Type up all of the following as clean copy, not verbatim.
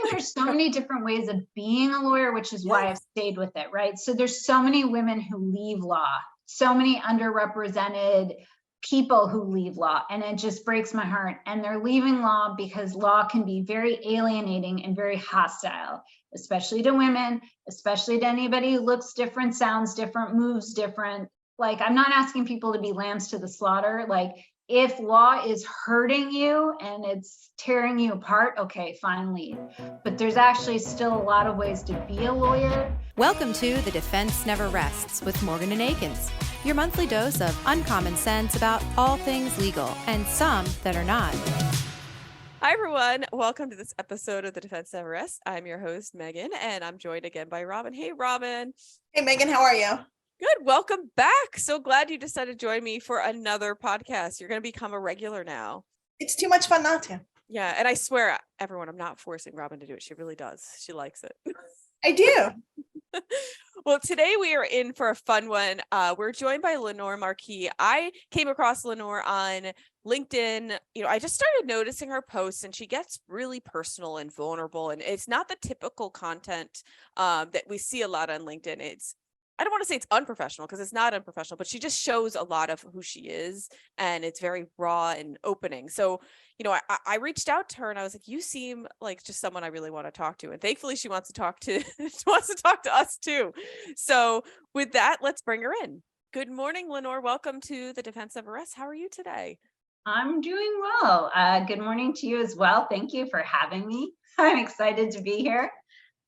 think there's so many different ways of being a lawyer, which is why I've stayed with it, right? So there's so many women who leave law, so many underrepresented people who leave law, and it just breaks my heart. And they're leaving law because law can be very alienating and very hostile, especially to women, especially to anybody who looks different, sounds different, moves different. Like, I'm not asking people to be lambs to the slaughter. Like, if law is hurting you and it's tearing you apart, okay, fine, leave. But there's actually still a lot of ways to be a lawyer. Welcome to The Defense Never Rests with Morgan Akins, your monthly dose of uncommon sense about all things legal and some that are not. Hi, everyone. Welcome to this episode of The Defense Never Rests. I'm your host, Megan, and I'm joined again by Robin. Hey, Robin. Hey, Megan. How are you? Good. Welcome back. So glad you decided to join me for another podcast. You're going to become a regular now. It's too much fun not to. Yeah. And I swear, everyone, I'm not forcing Robin to do it. She really does. She likes it. I do. Well, today we are in for a fun one. We're joined by Lenore Marquis. I came across Lenore on LinkedIn. I just started noticing her posts, and she gets really personal and vulnerable. And it's not the typical content that we see a lot on LinkedIn. I don't want to say it's unprofessional, because it's not unprofessional, but she just shows a lot of who she is, and it's very raw and opening. So, I reached out to her and I was like, you seem like just someone I really want to talk to. And thankfully she wants to talk to us too. So with that, let's bring her in. Good morning, Lenore. Welcome to The Defense Never Rests. How are you today? I'm doing well. Good morning to you as well. Thank you for having me. I'm excited to be here.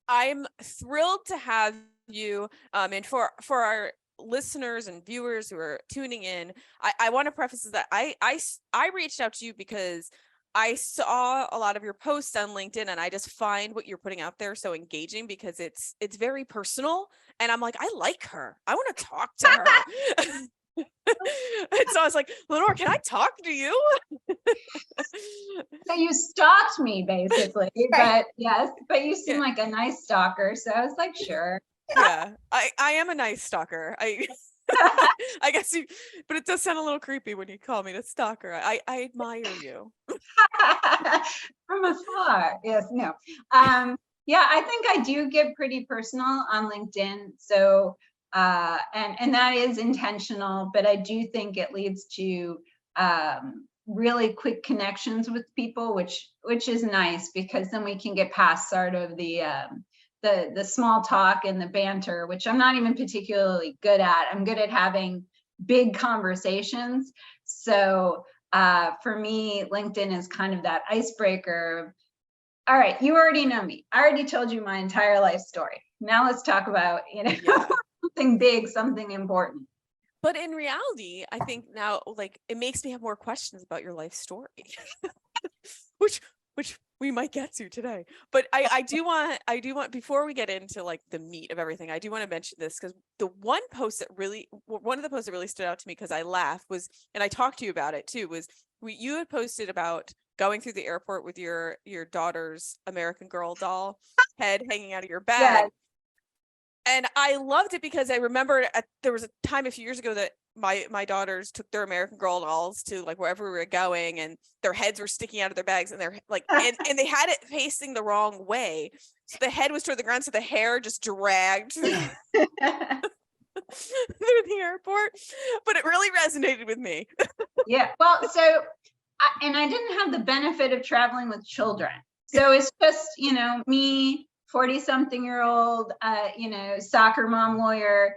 I'm thrilled to have you. And for our listeners and viewers who are tuning in, I want to preface that I reached out to you because I saw a lot of your posts on LinkedIn, and I just find what you're putting out there so engaging because it's very personal, and I'm like, I like her. I want to talk to her. And so I was like, Lenore, can I talk to you? So you stalked me basically, but yes, but you seem like a nice stalker. So I was like, sure. Yeah, I am a nice stalker. I guess but it does sound a little creepy when you call me the stalker. I admire you. From afar. Yes, no. Yeah, I think I do get pretty personal on LinkedIn. So, and that is intentional, but I do think it leads to really quick connections with people, which is nice, because then we can get past sort of the small talk and the banter, which I'm not even particularly good at. I'm good at having big conversations. So for me, LinkedIn is kind of that icebreaker. All right, you already know me. I already told you my entire life story. Now let's talk about, something big, something important. But in reality, I think now, like, it makes me have more questions about your life story, which we might get to today. But I do want, before we get into like the meat of everything, I do want to mention this, because one of the posts that really stood out to me, because I laughed, was, and I talked to you about it too, was you had posted about going through the airport with your daughter's American Girl doll head hanging out of your bag. Yes. And I loved it because I remember there was a time a few years ago that my daughters took their American Girl dolls to like wherever we were going, and their heads were sticking out of their bags, and they're like, and they had it facing the wrong way. So the head was toward the ground. So the hair just dragged through the airport, but it really resonated with me. Yeah. Well, so, I didn't have the benefit of traveling with children. So it's just, me, 40-something-year-old, soccer mom lawyer,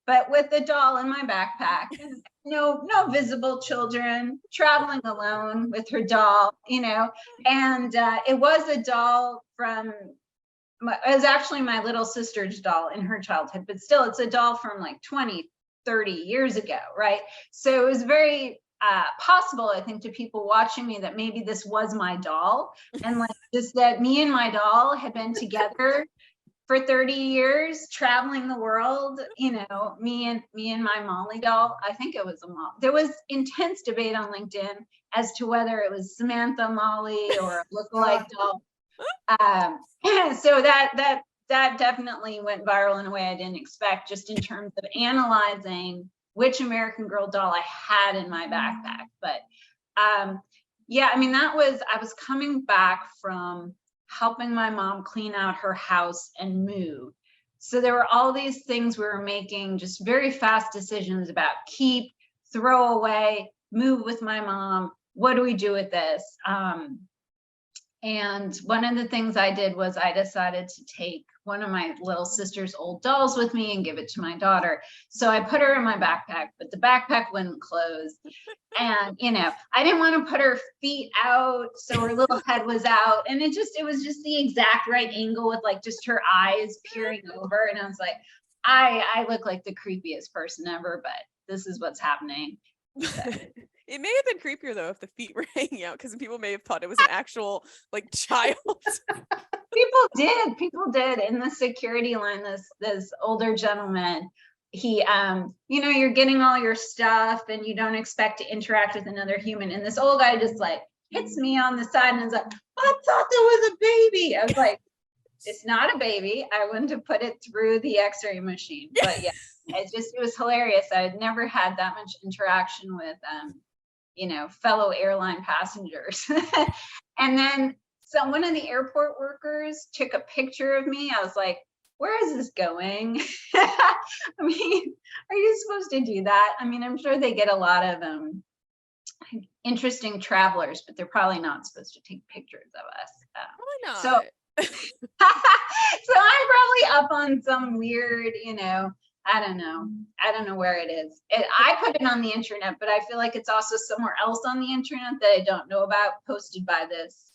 but with a doll in my backpack, no visible children, traveling alone with her doll, and it was a doll it was actually my little sister's doll in her childhood, but still it's a doll from like 20, 30 years ago, right? So it was very possible, I think, to people watching me that maybe this was my doll, and like just that me and my doll had been together for 30 years, traveling the world, me and my Molly doll. I think it was a Molly. There was intense debate on LinkedIn as to whether it was Samantha Molly or a lookalike doll. So that definitely went viral in a way I didn't expect, just in terms of analyzing which American Girl doll I had in my backpack. But I was coming back from helping my mom clean out her house and move. So there were all these things we were making, just very fast decisions about keep, throw away, move with my mom. What do we do with this? And one of the things I did was I decided to take one of my little sister's old dolls with me and give it to my daughter. So I put her in my backpack, but the backpack wouldn't close. And, I didn't want to put her feet out, so her little head was out. And it was just the exact right angle with like just her eyes peering over. And I was like, I look like the creepiest person ever, but this is what's happening. So. It may have been creepier though if the feet were hanging out, because people may have thought it was an actual like child. People did in the security line. This older gentleman, he you're getting all your stuff and you don't expect to interact with another human, and this old guy just like hits me on the side and is like, I thought there was a baby. I was like, it's not a baby. I wouldn't have put it through the x-ray machine. But yeah, it was hilarious. I had never had that much interaction with fellow airline passengers. And then so one of the airport workers took a picture of me. I was like, where is this going? I mean, are you supposed to do that? I mean, I'm sure they get a lot of interesting travelers, but they're probably not supposed to take pictures of us. Probably not. So I'm probably up on some weird, I don't know where it is. I put it on the internet, but I feel like it's also somewhere else on the internet that I don't know about, posted by this,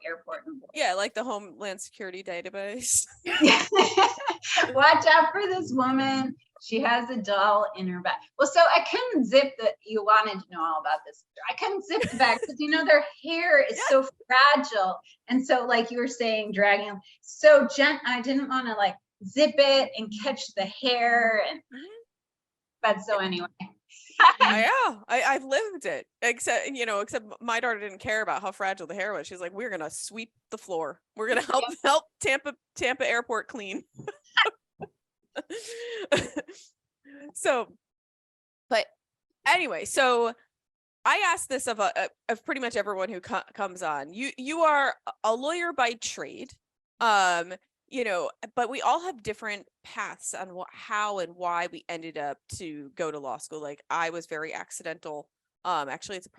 airport. Yeah, like the Homeland Security database. Watch out for this woman. She has a doll in her bag. Well, so I couldn't zip you wanted to know all about this. I couldn't zip the bag because, their hair is so fragile. And so like you were saying, dragging them so I didn't want to like zip it and catch the hair. But so anyway. Yeah, I've lived it. Except my daughter didn't care about how fragile the hair was. She's like, we're gonna sweep the floor. We're gonna help Tampa Airport clean. So, but anyway, so I asked this of pretty much everyone who comes on. You are a lawyer by trade, but we all have different paths on how and why we ended up to go to law school. Like I was very accidental. Actually, it's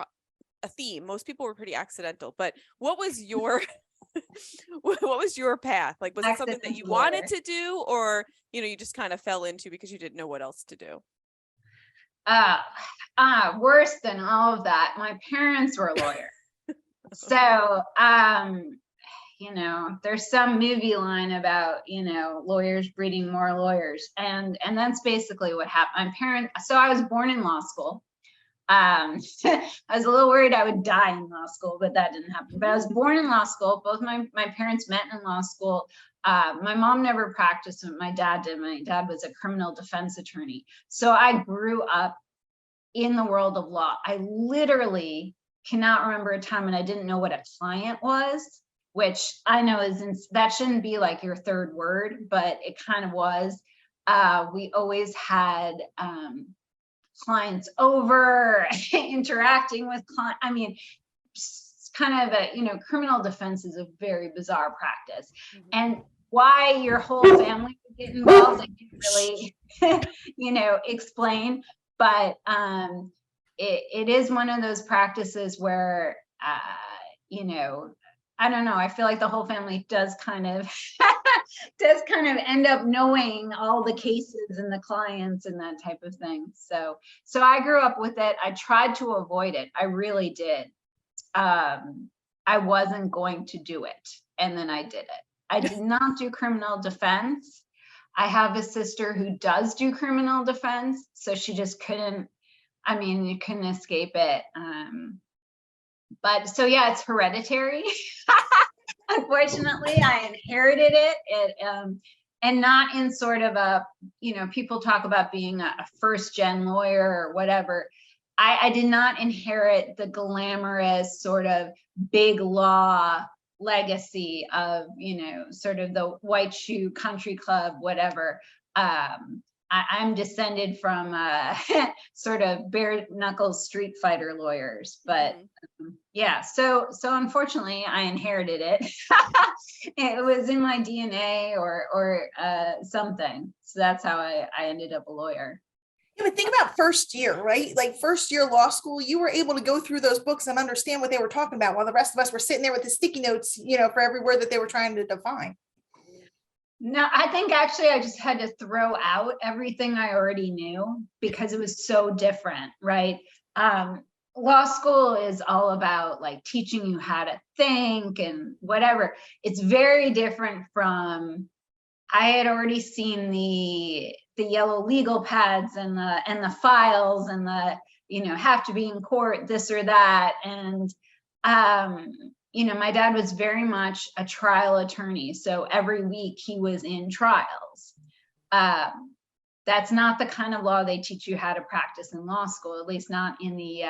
a theme. Most people were pretty accidental. But what was your what was your path? Like, was it something that you wanted to do, or you just kind of fell into because you didn't know what else to do? Worse than all of that, my parents were a lawyer. So there's some movie line about lawyers breeding more lawyers, and that's basically what happened. So I was born in law school. I was a little worried I would die in law school, but that didn't happen. But I was born in law school. Both my parents met in law school. My mom never practiced, but my dad did. My dad was a criminal defense attorney. So I grew up in the world of law. I literally cannot remember a time when I didn't know what a client was, which I know that shouldn't be like your third word, but it kind of was. We always had clients over, interacting with clients. I mean, it's kind of criminal defense is a very bizarre practice. Mm-hmm. And why your whole family would get involved, I can't really, explain. But it is one of those practices where, I don't know. I feel like the whole family does kind of end up knowing all the cases and the clients and that type of thing. So I grew up with it. I tried to avoid it. I really did. I wasn't going to do it. And then I did it. I did not do criminal defense. I have a sister who does do criminal defense. So she just couldn't, you couldn't escape it. But so yeah, it's hereditary. Unfortunately, I inherited it. And not in sort of a, people talk about being a first gen lawyer or whatever. I did not inherit the glamorous sort of big law legacy of, sort of the white shoe country club, whatever. I I'm descended from sort of bare knuckles street fighter lawyers, but yeah. So unfortunately, I inherited it. It was in my DNA or something. So that's how I ended up a lawyer. Yeah, but think about first year, right? Like first year law school, you were able to go through those books and understand what they were talking about, while the rest of us were sitting there with the sticky notes, for every word that they were trying to define. No, I think actually I just had to throw out everything I already knew because it was so different, right? Law school is all about like teaching you how to think and whatever. It's very different from, I had already seen the yellow legal pads and the files and the, have to be in court, this or that. And, my dad was very much a trial attorney. So every week he was in trials. That's not the kind of law they teach you how to practice in law school, at least not in the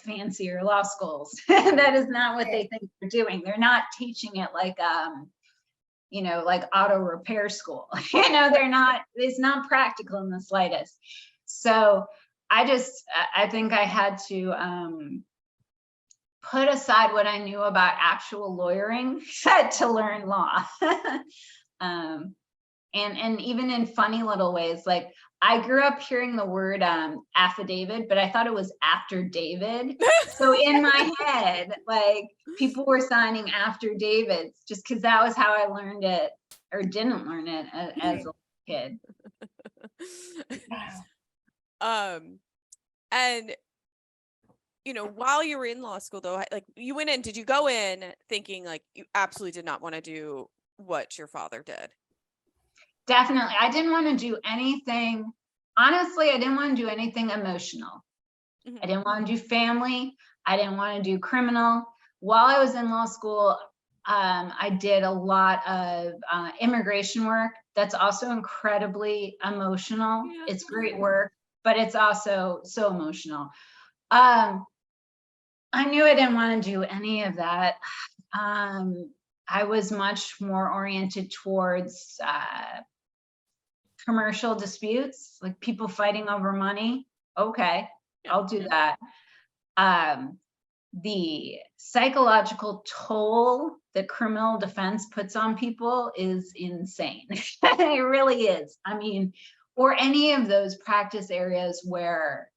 fancier law schools. That is not what they think they're doing. They're not teaching it like, like auto repair school. They're not, it's not practical in the slightest. So I think I had to put aside what I knew about actual lawyering to learn law. And even in funny little ways, like I grew up hearing the word affidavit, but I thought it was after David. So in my head, like people were signing after David's just because that was how I learned it or didn't learn it as a kid. And while you were in law school though, like did you go in thinking like you absolutely did not want to do what your father did? Definitely. I didn't want to do anything. Honestly, I didn't want to do anything emotional. I didn't want to do family. I didn't want to do criminal. While I was in law school, I did a lot of immigration work. That's also incredibly emotional. Yeah. It's great work, but it's also so emotional. I knew I didn't want to do any of that. I was much more oriented towards commercial disputes, like people fighting over money. Okay, I'll do that. The psychological toll that criminal defense puts on people is insane. It really is. I mean, or any of those practice areas where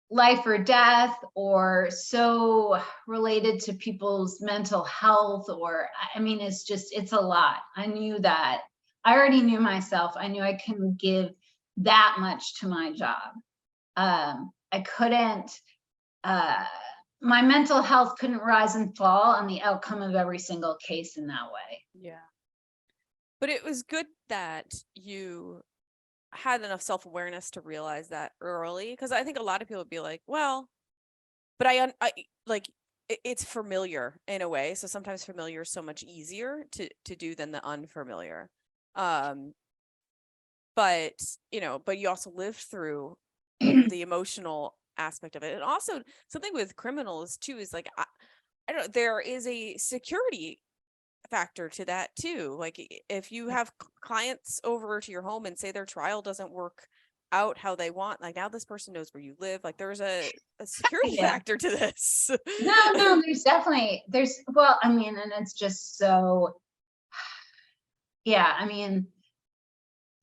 life or death or so related to people's mental health, or I mean, it's a lot. I knew that. I already knew myself. I knew I couldn't give that much to my job. I couldn't, my mental health couldn't rise and fall on the outcome of every single case in that way. Yeah. But it was good that you had enough self-awareness to realize that early, because I think a lot of people would be like, well, but I like it's familiar in a way, so sometimes familiar is so much easier to do than the unfamiliar. But you also lived through the emotional aspect of it. And also something with criminals too is like I don't know, there is a security factor to that too. Like if you have clients over to your home and say their trial doesn't work out how they want, like now this person knows where you live, like there's a security factor to this. No, well, I mean, and it's just so, yeah, I mean,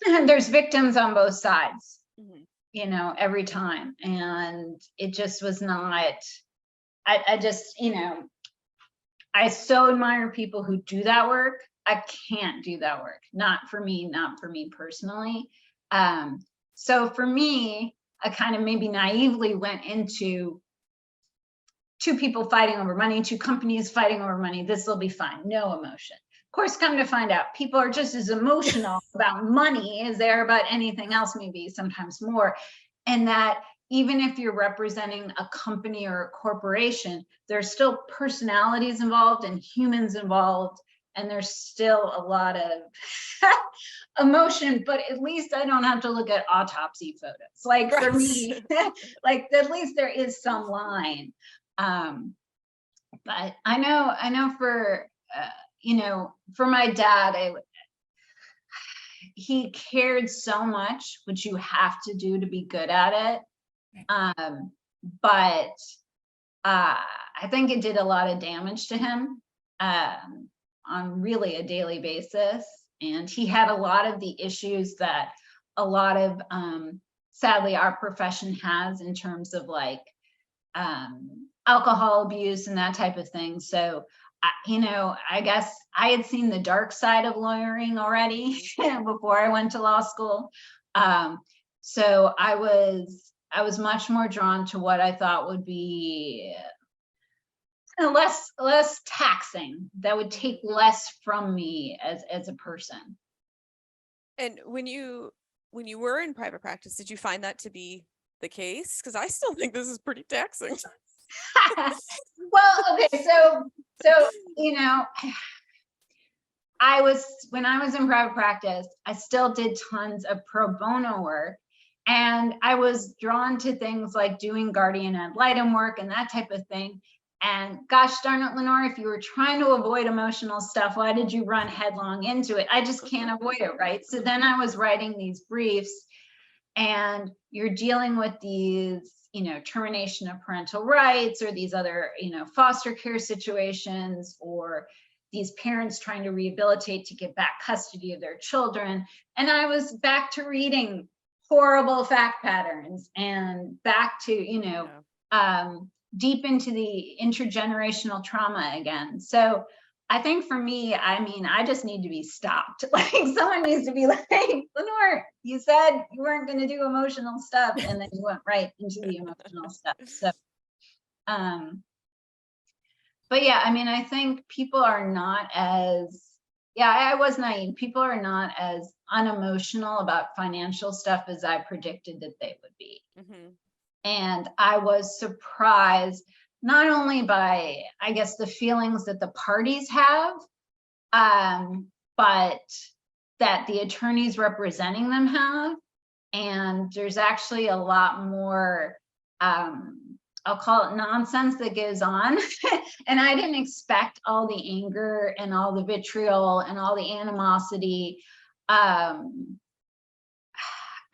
there's victims on both sides, every time. And it just was not, I just, I so admire people who do that work. I can't do that work. Not for me personally. So for me, I kind of maybe naively went into two people fighting over money, two companies fighting over money. This will be fine. No emotion. Of course, come to find out, people are just as emotional about money as they are about anything else, maybe sometimes more. And that even if you're representing a company or a corporation, there's still personalities involved and humans involved, and there's still a lot of emotion, but at least I don't have to look at autopsy photos. Like for me, like at least there is some line. But I know for, for my dad, he cared so much, which you have to do to be good at it. But I think it did a lot of damage to him on really a daily basis. And he had a lot of the issues that a lot of, sadly, our profession has in terms of like alcohol abuse and that type of thing. So, I guess I had seen the dark side of lawyering already before I went to law school. So I was much more drawn to what I thought would be less taxing, that would take less from me as a person. And when you were in private practice, did you find that to be the case? Because I still think this is pretty taxing. Well, okay, so when I was in private practice, I still did tons of pro bono work, and I was drawn to things like doing guardian ad litem work and that type of thing. And gosh darn it, Lenore, if you were trying to avoid emotional stuff, why did you run headlong into it? I just can't avoid it, right? So then I was writing these briefs, and you're dealing with these, termination of parental rights, or these other, foster care situations, or these parents trying to rehabilitate to get back custody of their children. And I was back to reading horrible fact patterns, and back to, deep into the intergenerational trauma again. So I think for me, I just need to be stopped. Like, someone needs to be like, Lenore, you said you weren't going to do emotional stuff, and then you went right into the emotional stuff. So, but yeah, I think people are not as, I was naive. People are not as unemotional about financial stuff as I predicted that they would be. Mm-hmm. And I was surprised not only by, I guess, the feelings that the parties have, but that the attorneys representing them have. And there's actually a lot more, I'll call it nonsense that goes on. And I didn't expect all the anger and all the vitriol and all the animosity.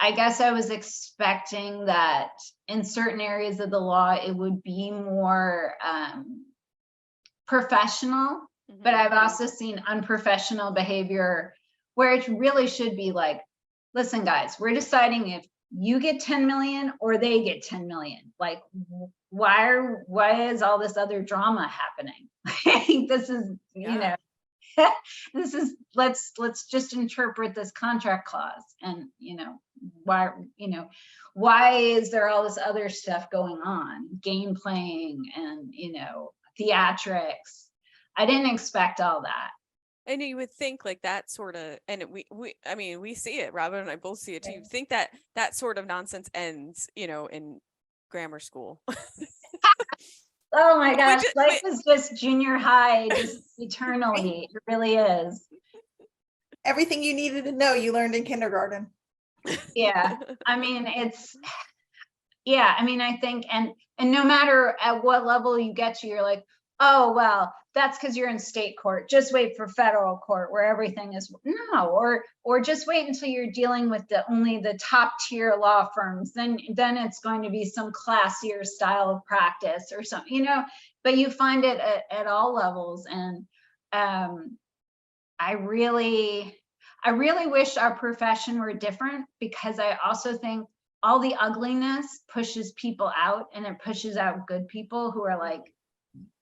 I guess I was expecting that in certain areas of the law, it would be more professional, but I've also seen unprofessional behavior where it really should be like, listen, guys, we're deciding if you get 10 million or they get 10 million. Like, why is all this other drama happening? This is, this is, let's just interpret this contract clause, and why is there all this other stuff going on, game playing and theatrics. I didn't expect all that. And you would think like that sort of, and we see it, Robin and I both see it too. You think that sort of nonsense ends, in grammar school. Oh my gosh, life is just junior high, just eternally. It really is. Everything you needed to know, you learned in kindergarten. Yeah, I think, and no matter at what level you get to, you're like, oh, well, that's because you're in state court. Just wait for federal court where everything is or just wait until you're dealing with only the top tier law firms. Then it's going to be some classier style of practice or something, but you find it at all levels. And I really wish our profession were different, because I also think all the ugliness pushes people out, and it pushes out good people who are like,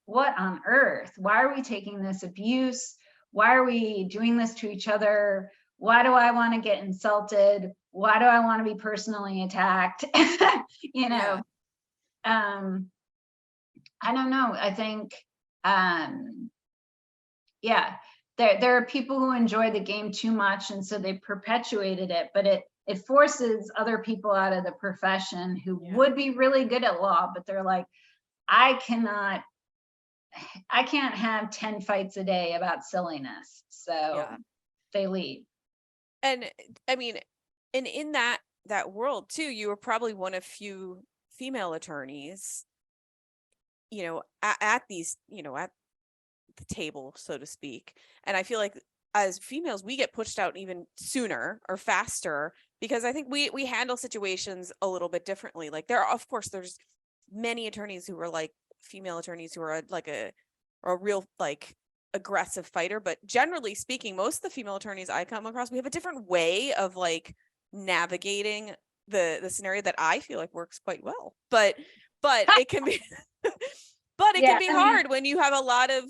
what on earth? Why are we taking this abuse? Why are we doing this to each other? Why do I want to get insulted? Why do I want to be personally attacked? I don't know. I think, there are people who enjoy the game too much, and so they perpetuated it, but it forces other people out of the profession who would be really good at law, but they're like, I can't have 10 fights a day about silliness. So they leave. And and in that world too, you were probably one of few female attorneys, at these, at the table, so to speak. And I feel like as females, we get pushed out even sooner or faster, because I think we handle situations a little bit differently. Like of course, there's many attorneys who are like female attorneys who are like a real like aggressive fighter, but generally speaking, most of the female attorneys I come across, we have a different way of like navigating the scenario that I feel like works quite well. But it can be but it can be hard when you have a lot of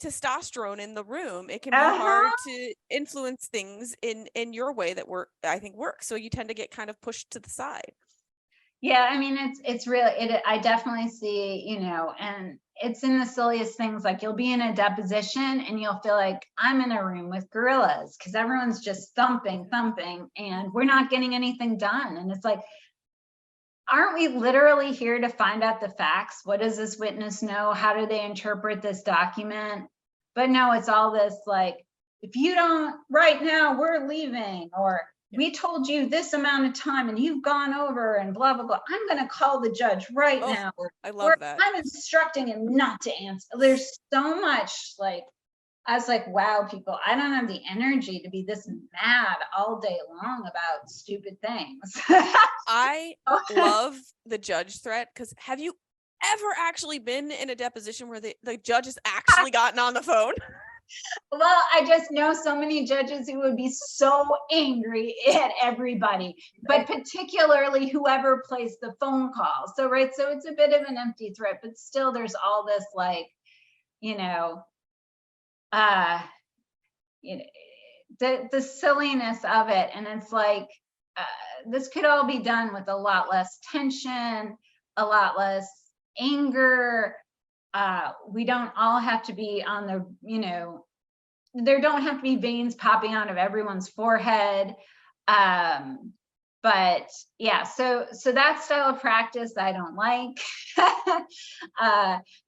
testosterone in the room. It can be hard to influence things in your way that I think works. So you tend to get kind of pushed to the side. Yeah, I mean, it's really, I definitely see, you know, and it's in the silliest things. Like you'll be in a deposition and you'll feel like I'm in a room with gorillas because everyone's just thumping, and we're not getting anything done. And it's like, aren't we literally here to find out the facts? What does this witness know? How do they interpret this document? But no, it's all this like, if you don't right now, we're leaving, or we told you this amount of time and you've gone over and blah, blah, blah. I'm going to call the judge right now. I love that. I'm instructing him not to answer. There's so much like, I was like, wow, people, I don't have the energy to be this mad all day long about stupid things. I love the judge threat, because have you ever actually been in a deposition where the judge has actually gotten on the phone? Well, I just know so many judges who would be so angry at everybody, but particularly whoever plays the phone call. So, right. So it's a bit of an empty threat, but still there's all this like, you know, the silliness of it. And it's like, this could all be done with a lot less tension, a lot less anger. We don't all have to be on the, you know, there don't have to be veins popping out of everyone's forehead. But yeah, so that style of practice I don't like.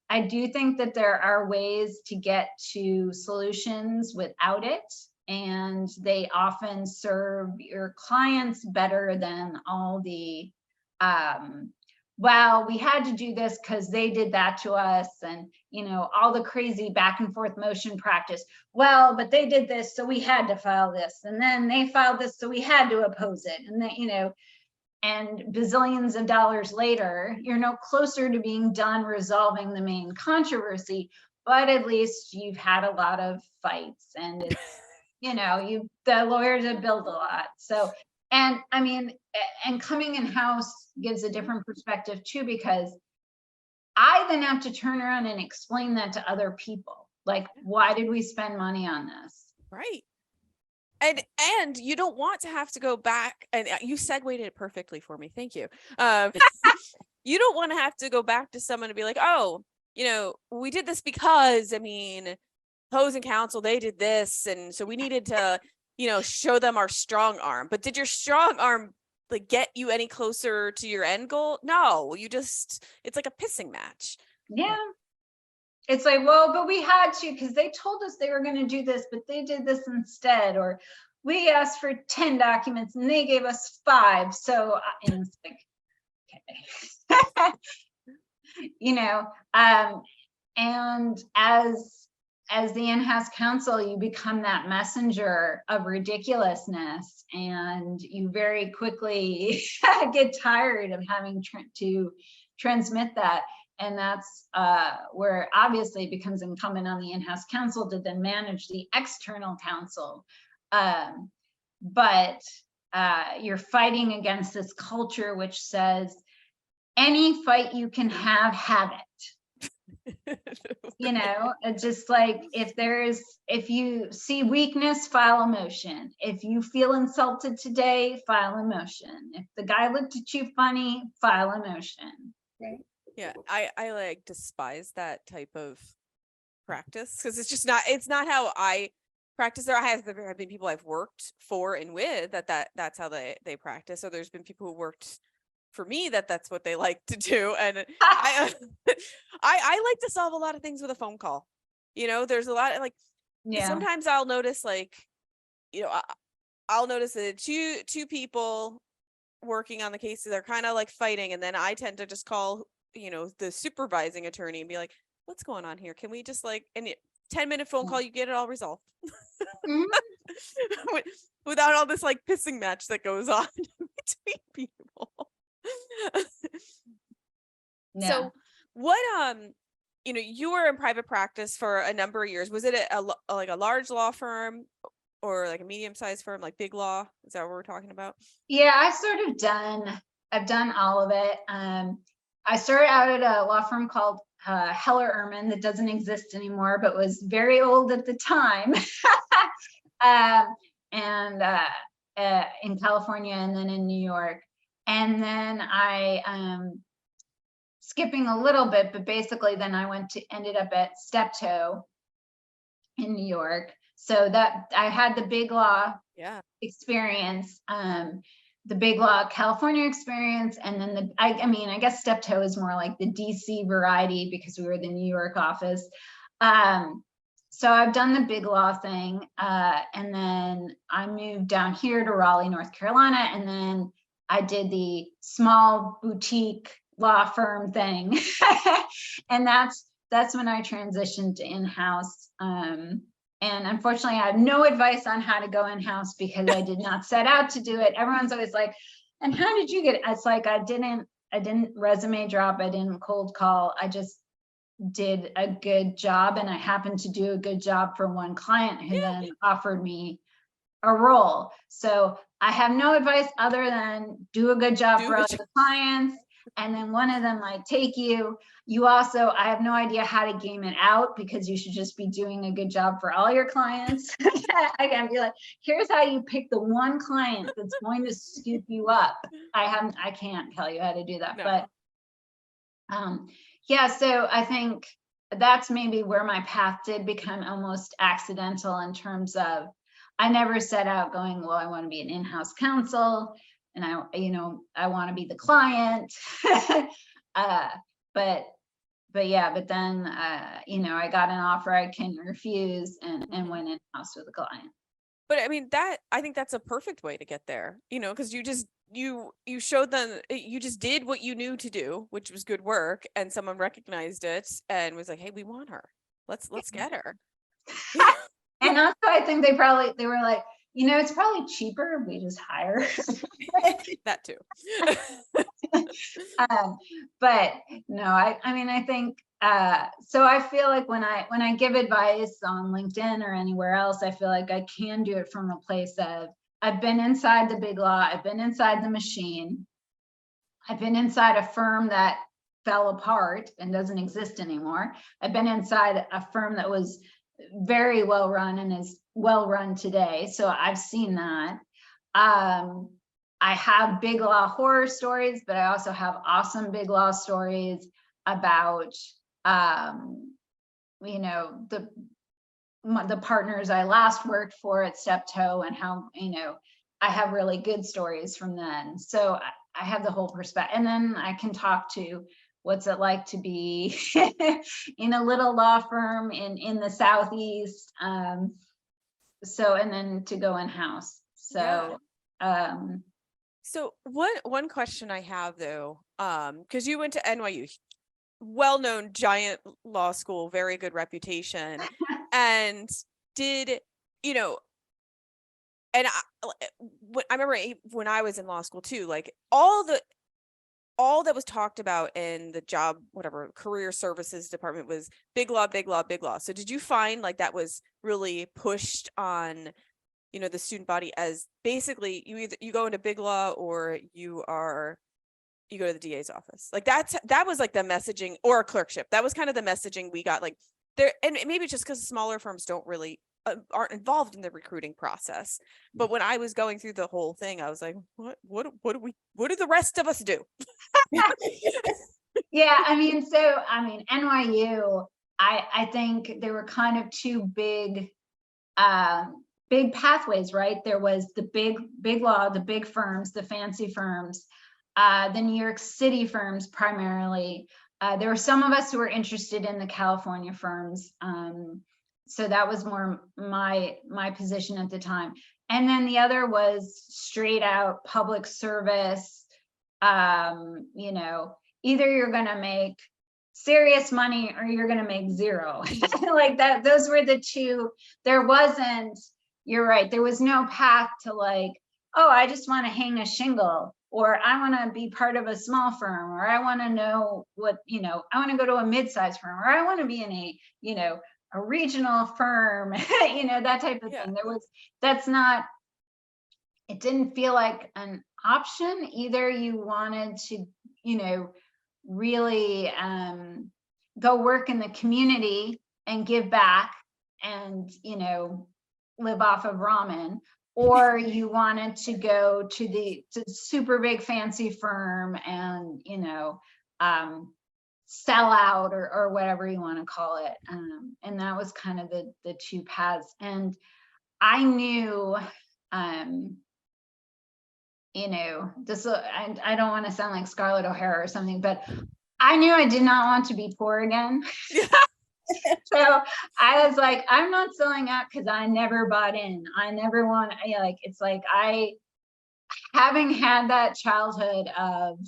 I do think that there are ways to get to solutions without it, and they often serve your clients better than all the well, we had to do this because they did that to us, and you know, all the crazy back and forth motion practice. Well, but they did this, so we had to file this, and then they filed this, so we had to oppose it, and then, you know, and bazillions of dollars later, you're no closer to being done resolving the main controversy, but at least you've had a lot of fights, and it's, you know, the lawyers have billed a lot. So, and I mean, and coming in-house gives a different perspective too, because I then have to turn around and explain that to other people. Like, why did we spend money on this? Right. And you don't want to have to go back, and you segued it perfectly for me. Thank you. You don't want to have to go back to someone to be like, oh, you know, we did this because, I mean, opposing counsel, they did this. And so we needed to, you know, show them our strong arm. But did your strong arm like get you any closer to your end goal? No, it's like a pissing match. Yeah. It's like, well, but we had to, because they told us they were going to do this, but they did this instead. Or we asked for 10 documents and they gave us 5. So, and it's like, okay. You know, and as the in-house counsel, you become that messenger of ridiculously, and you very quickly get tired of having to transmit that. And that's where obviously it becomes incumbent on the in-house counsel to then manage the external counsel. But you're fighting against this culture which says, any fight you can have it. You know, it's just like, if you see weakness, file a motion. If you feel insulted today, file a motion. If the guy looked at you funny, file a motion. Right. Yeah, I like despise that type of practice, because it's not how I practice. There have been people I've worked for and with that's how they practice. So there's been people who worked for me that's what they like to do, and I like to solve a lot of things with a phone call. You know, there's a lot of like, yeah. Sometimes I'll notice like, you know, I'll notice that two people working on the cases are kind of like fighting, and then I tend to just call, you know, the supervising attorney and be like, what's going on here? Can we just like, 10-minute phone call, you get it all resolved. Mhm. Without all this like pissing match that goes on between people. Yeah. So what, you were in private practice for a number of years. Was it like a large law firm or like a medium-sized firm, like big law? Is that what we're talking about? Yeah, I've done all of it. I started out at a law firm called Heller Ehrman that doesn't exist anymore, but was very old at the time. And in California and then in New York. And then skipping a little bit, but basically then I ended up at Steptoe in New York. So that I had the big law experience, the big law California experience, and then I guess Steptoe is more like the DC variety because we were the New York office. So I've done the big law thing, and then I moved down here to Raleigh, North Carolina, and then I did the small boutique law firm thing, and that's when I transitioned to in-house. And unfortunately, I have no advice on how to go in-house because I did not set out to do it. Everyone's always like, and how did you get it? It's like, I didn't resume drop. I didn't cold call. I just did a good job. And I happened to do a good job for one client who then offered me a role. So I have no advice other than do a good job for other clients. And then one of them might take you. I have no idea how to game it out because you should just be doing a good job for all your clients. I can be like, here's how you pick the one client that's going to scoop you up. I can't tell you how to do that, but yeah, so I think that's maybe where my path did become almost accidental in terms of, I never set out going, well, I want to be an in-house counsel and I want to be the client. But then, I got an offer I couldn't refuse and went in-house with a client. But I mean, I think that's a perfect way to get there, because you showed them, you just did what you knew to do, which was good work. And someone recognized it and was like, hey, we want her. Let's get her. And also I think they were like, it's probably cheaper if we just hire. That too. But no, I think, so I feel like when I give advice on LinkedIn or anywhere else, I feel like I can do it from a place of, I've been inside the big law, I've been inside the machine, I've been inside a firm that fell apart and doesn't exist anymore. I've been inside a firm that was very well run and is well run today. So I've seen that. I have big law horror stories, but I also have awesome big law stories about, the partners I last worked for at Steptoe and how, I have really good stories from then. So I have the whole perspective. And then I can talk to what's it like to be in a little law firm in the Southeast. And then to go in-house. So, So one question I have though, because you went to NYU, well-known giant law school, very good reputation, and did, and I remember when I was in law school too, like all that was talked about in the job, whatever, career services department was big law, big law, big law. So did you find like that was really pushed on, the student body as basically you go into big law or you go to the DA's office? Like that was like the messaging, or a clerkship. That was kind of the messaging we got, like there, and maybe just because smaller firms don't really aren't involved in the recruiting process. But when I was going through the whole thing, I was like, what do the rest of us do? Yeah, NYU, I think there were kind of two big pathways, right? There was the big law, the big firms, the fancy firms, the New York City firms primarily. There were some of us who were interested in the California firms. So that was more my position at the time. And then the other was straight out public service. Either you're going to make serious money or you're going to make zero. Like that, those were the two. There wasn't, you're right, there was no path to like, oh, I just want to hang a shingle, or I want to be part of a small firm, or I want to know what, I want to go to a mid-sized firm, or I want to be in a, a regional firm, that type of thing. That's not, it didn't feel like an option. Either you wanted to, really go work in the community and give back and, live off of ramen, or you wanted to go to the super big fancy firm and, sell out or whatever you want to call it. And that was kind of the two paths. And I knew, this, I don't want to sound like Scarlett O'Hara or something, but I knew I did not want to be poor again. So I was like, I'm not selling out because I never bought in. I never want, it's like having had that childhood of,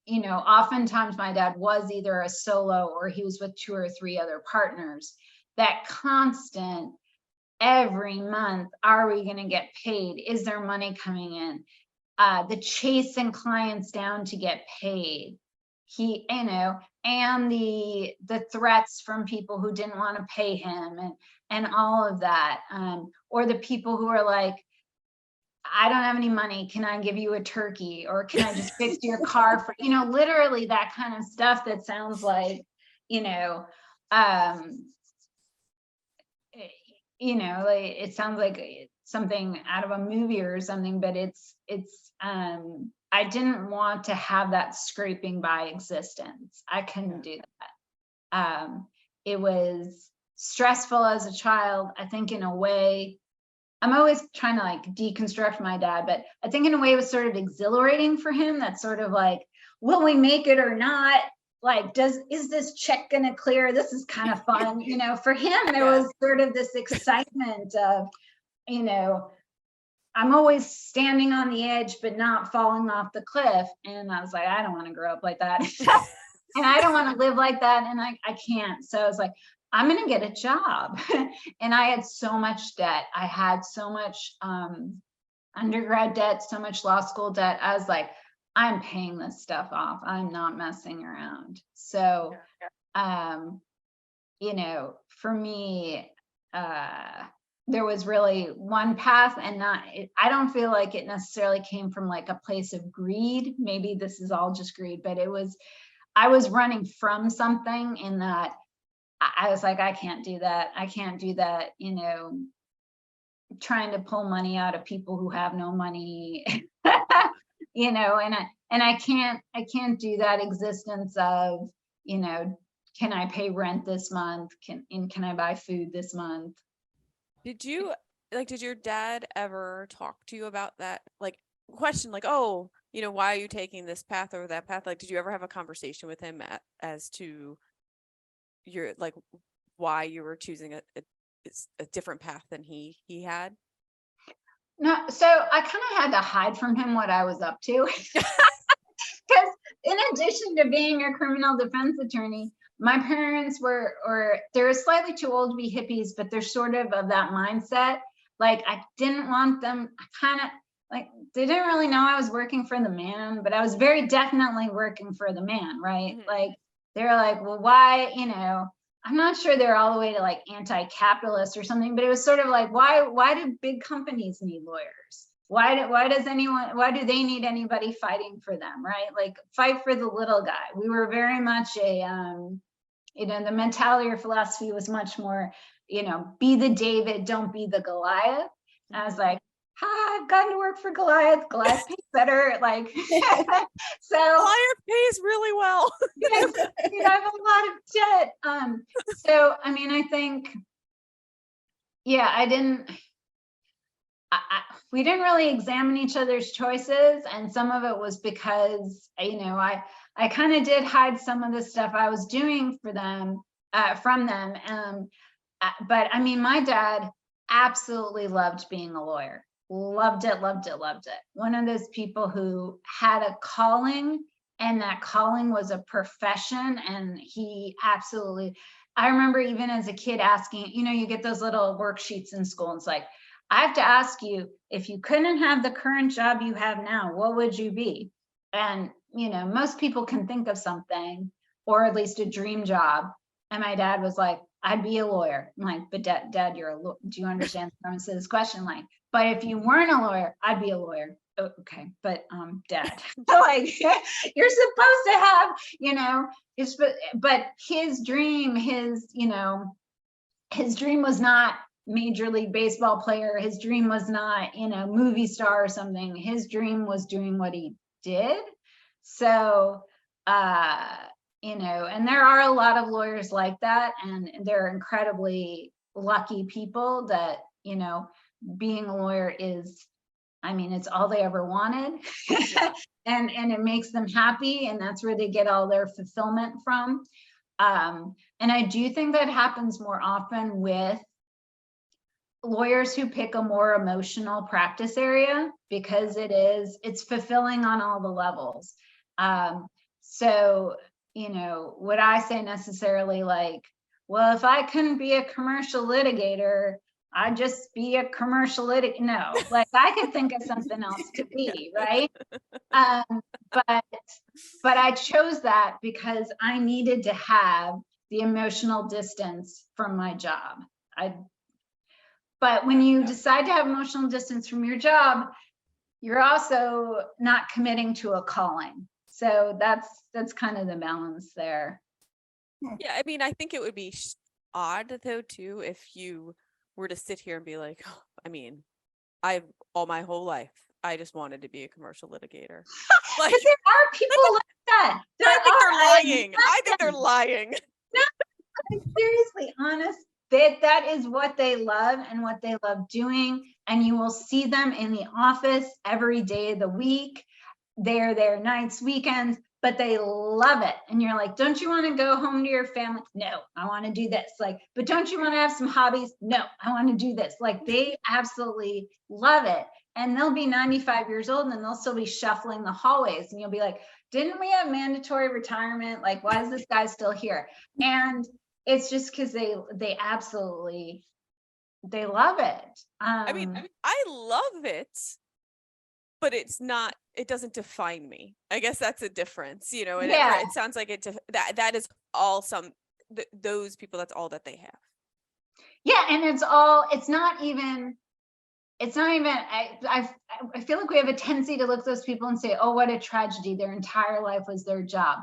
oftentimes my dad was either a solo or he was with 2 or 3 other partners. That constant, every month, are we going to get paid? Is there money coming in? The chasing clients down to get paid. And the threats from people who didn't want to pay him and all of that. Or the people who are like, I don't have any money. Can I give you a turkey? Or can I just fix your car for, literally that kind of stuff that sounds like, like it sounds like something out of a movie or something, but it's I didn't want to have that scraping by existence. I couldn't do that. It was stressful as a child. I think in a way, I'm always trying to like deconstruct my dad, but I think in a way it was sort of exhilarating for him. That's sort of like, will we make it or not? Like, is this check gonna clear? This is kind of fun. For him, there was sort of this excitement of, I'm always standing on the edge, but not falling off the cliff. And I was like, I don't want to grow up like that. And I don't want to live like that. And I can't. So I was like, I'm going to get a job. And I had so much debt. I had so much undergrad debt, so much law school debt. I was like, I'm paying this stuff off. I'm not messing around. So, for me, there was really one path, and I don't feel like it necessarily came from like a place of greed. Maybe this is all just greed, but I was running from something in that I was like, I can't do that. I can't do that, trying to pull money out of people who have no money, and I can't do that existence of, can I pay rent this month? Can I buy food this month? Did your dad ever talk to you about that? Like question like, oh, why are you taking this path or that path? Like, did you ever have a conversation with him as to your, like, why you were choosing a different path than he had? No. So I kind of had to hide from him what I was up to. Because in addition to being a criminal defense attorney, my parents they're slightly too old to be hippies, but they're sort of that mindset. Like, I didn't want them, they didn't really know I was working for the man, but I was very definitely working for the man, right? Mm-hmm. Like, they're like, well, why, I'm not sure they're all the way to like anti-capitalist or something, but it was sort of like, why do big companies need lawyers? Why do they need anybody fighting for them, right? Like, fight for the little guy. We were very much the mentality or philosophy was much more, be the David, don't be the Goliath. And I was like, I've gotten to work for Goliath. Goliath pays better. Like, so Goliath pays really well. Yes, I have a lot of debt. So, I mean, I think, we didn't really examine each other's choices. And some of it was because, I kind of did hide some of the stuff I was doing for them, from them. But I mean, my dad absolutely loved being a lawyer. Loved it. One of those people who had a calling and that calling was a profession. And he absolutely, I remember even as a kid asking, you get those little worksheets in school. And it's like, I have to ask you, if you couldn't have the current job you have now, what would you be? And, most people can think of something, or at least a dream job. And my dad was like, I'd be a lawyer. I'm like, but dad, do you understand the premise of this question? Like, but if you weren't a lawyer, I'd be a lawyer. Oh, okay. But dad, like, you're supposed to have, but his dream, his dream was not Major League Baseball player. His dream was not, movie star or something. His dream was doing what he did. So, and there are a lot of lawyers like that, and they're incredibly lucky people that, being a lawyer is, it's all they ever wanted. and it makes them happy, and that's where they get all their fulfillment from. And I do think that happens more often with lawyers who pick a more emotional practice area, because it's fulfilling on all the levels. So, would I say necessarily like, well, if I couldn't be a commercial litigator, I'd just be a commercial litigator? No, like I could think of something else to be, right? But I chose that because I needed to have the emotional distance from my job. But when you decide to have emotional distance from your job, you're also not committing to a calling. So that's kind of the balance there. Yeah, I think it would be odd though too if you were to sit here and be like, I've all my whole life I just wanted to be a commercial litigator. Like, but there are people like that. I think they're lying. No, I'm seriously honest. That is what they love and what they love doing. And you will see them in the office every day of the week. They're there nights, weekends, but they love it. And you're like, don't you want to go home to your family? No, I want to do this. Like, but don't you want to have some hobbies? No, I want to do this. Like, they absolutely love it. And they'll be 95 years old and they'll still be shuffling the hallways. And you'll be like, didn't we have mandatory retirement? Like, why is this guy still here? And it's just because they absolutely, they love it. I love it, but it doesn't define me. I guess that's a difference, and it sounds like that is all those people, that's all that they have. Yeah. And it's not even, I feel like we have a tendency to look at those people and say, oh, what a tragedy. Their entire life was their job.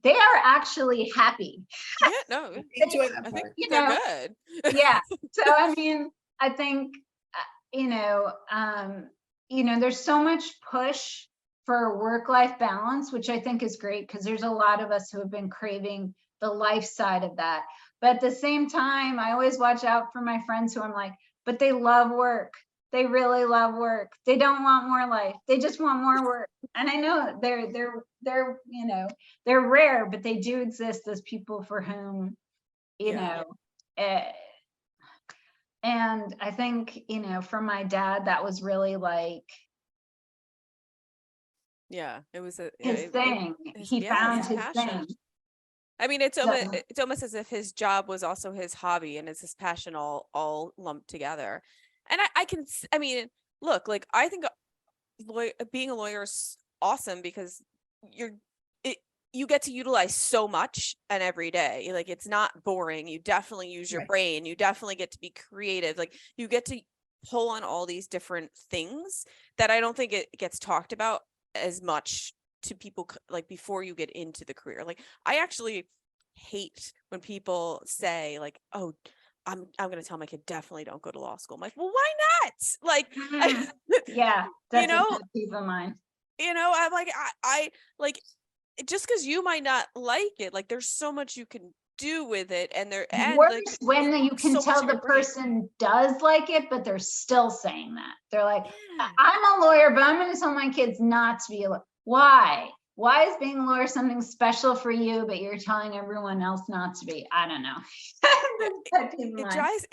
They are actually happy. Yeah, no, I think they're good. Yeah. So, I think, there's so much push for work-life balance, which I think is great because there's a lot of us who have been craving the life side of that. But at the same time, I always watch out for my friends who I'm like, but they love work. They really love work. They don't want more life. They just want more work. And I know they're rare, but they do exist as people for whom, and I think, for my dad, that was really like, yeah, it was his thing. He found his thing. It's almost as if his job was also his hobby and it's his passion all lumped together. And look, like, I think being a lawyer is awesome because you get to utilize so much and every day. Like, it's not boring. You definitely use your brain. You definitely get to be creative. Like, you get to pull on all these different things that I don't think it gets talked about as much to people, like, before you get into the career. Like, I actually hate when people say like, oh, I'm going to tell my kid definitely don't go to law school. I'm like, well, why not? Like, yeah, that's a piece of mine. I'm like, I like, just because you might not like it, like, there's so much you can do with it, and when you can tell the person does like it, but they're still saying that. They're like, I'm a lawyer, but I'm going to tell my kids not to be a lawyer. Why? Why is being a lawyer something special for you, but you're telling everyone else not to be? I don't know. It drives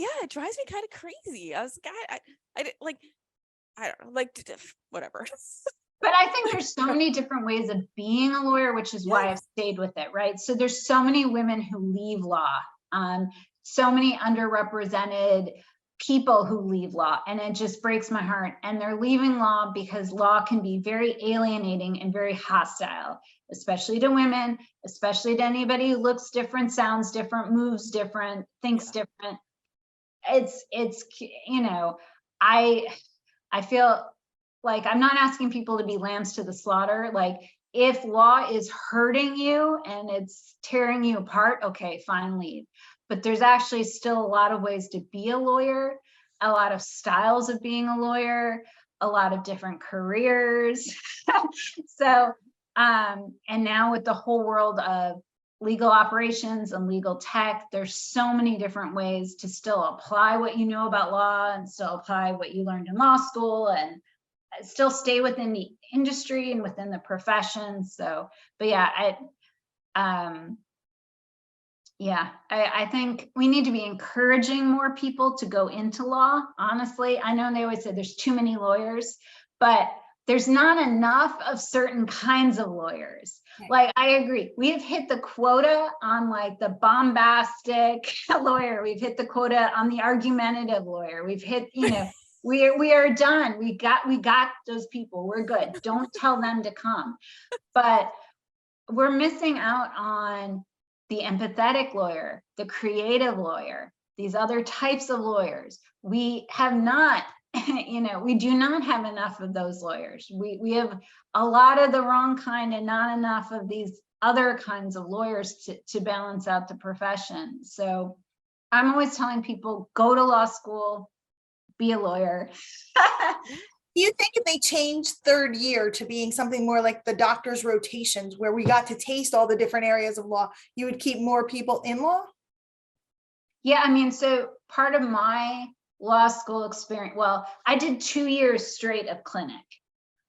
me kind of crazy. I was like, I don't know, like, whatever. But I think there's so many different ways of being a lawyer, which is why I've stayed with it, right? So there's so many women who leave law, so many underrepresented people who leave law, and it just breaks my heart. And they're leaving law because law can be very alienating and very hostile, especially to women, especially to anybody who looks different, sounds different, moves different, thinks different. It's, you know, I feel like I'm not asking people to be lambs to the slaughter. Like, if law is hurting you and it's tearing you apart, okay, fine, leave. But there's actually still a lot of ways to be a lawyer, a lot of styles of being a lawyer, a lot of different careers. So, and now with the whole world of legal operations and legal tech, there's so many different ways to still apply what you know about law and still apply what you learned in law school and still stay within the industry and within the profession. So, but yeah, I think we need to be encouraging more people to go into law. Honestly, I know they always say there's too many lawyers, but there's not enough of certain kinds of lawyers. Like, I agree. We've hit the quota on like the bombastic lawyer. We've hit the quota on the argumentative lawyer. We've hit, you know, we are done. We got those people. We're good. Don't tell them to come. But we're missing out on the empathetic lawyer, the creative lawyer, these other types of lawyers. We have not, you know, we do not have enough of those lawyers. We have a lot of the wrong kind and not enough of these other kinds of lawyers to balance out the profession. So I'm always telling people, go to law school, be a lawyer. Do you think if they changed third year to being something more like the doctor's rotations, where we got to taste all the different areas of law, you would keep more people in law? Yeah, I mean, so part of my law school experience, well, I did 2 years straight of clinic,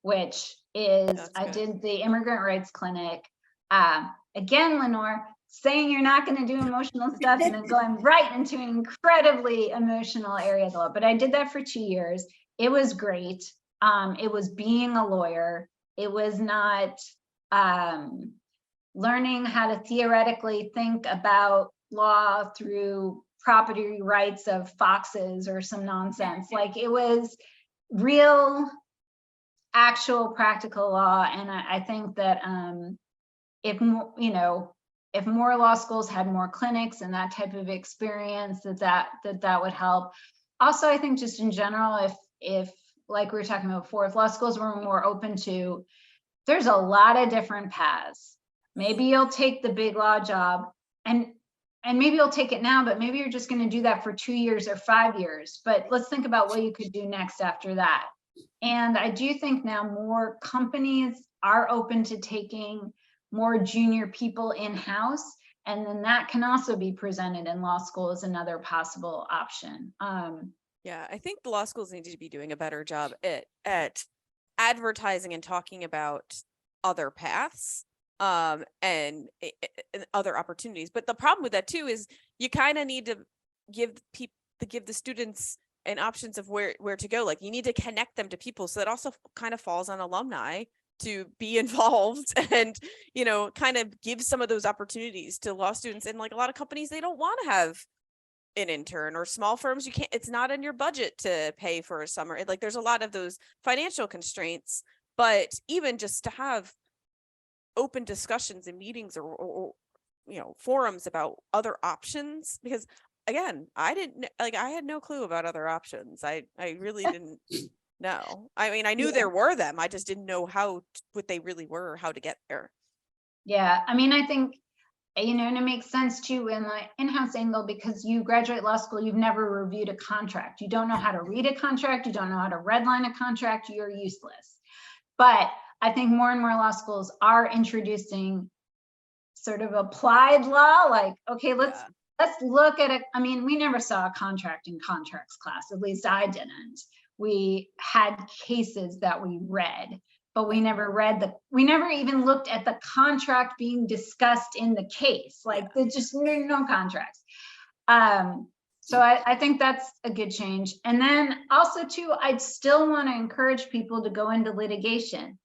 which is, I did the immigrant rights clinic. Again, Lenore, saying you're not going to do emotional stuff and then going right into an incredibly emotional area of the law. But I did that for 2 years. It was great. It was being a lawyer. It was not learning how to theoretically think about law through property rights of foxes or some nonsense. Like, it was real, actual practical law. And I think that if more law schools had more clinics and that type of experience, that would help. Also, I think just in general, if like we were talking about before, if law schools were more open to, there's a lot of different paths. Maybe you'll take the big law job and maybe you'll take it now, but maybe you're just going to do that for 2 years or 5 years. But let's think about what you could do next after that. And I do think now more companies are open to taking more junior people in-house. And then that can also be presented in law school as another possible option. Yeah, I think the law schools need to be doing a better job at advertising and talking about other paths and other opportunities. But the problem with that too is you kind of need to give the students an options of where to go. Like, you need to connect them to people. So that also kind of falls on alumni to be involved and, you know, kind of give some of those opportunities to law students. And like, a lot of companies, they don't want to have an intern, or small firms, you can't, it's not in your budget to pay for a summer. Like, there's a lot of those financial constraints. But even just to have open discussions and meetings or you know, forums about other options, because again, I had no clue about other options. I really didn't know. I mean, I knew there were them. I just didn't know what they really were, or how to get there. Yeah, I mean, I think, you know, and it makes sense too in the in-house angle, because you graduate law school, you've never reviewed a contract. You don't know how to read a contract. You don't know how to redline a contract. You're useless. But I think more and more law schools are introducing sort of applied law. Like, okay, let's look at it. I mean, we never saw a contract in contracts class. At least I didn't. We had cases that we read, but we never even looked at the contract being discussed in the case. Like, there's just no contracts. So I think that's a good change. And then also too, I'd still want to encourage people to go into litigation.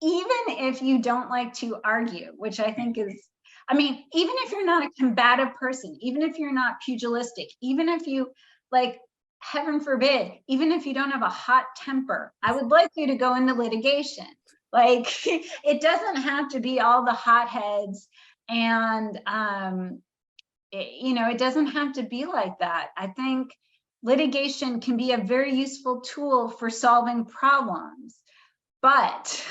even if you don't like to argue, which I think is, I mean, even if you're not a combative person, even if you're not pugilistic, even if you, like, heaven forbid, even if you don't have a hot temper, I would like you to go into litigation. Like, it doesn't have to be all the hotheads, and it doesn't have to be like that. I think litigation can be a very useful tool for solving problems, but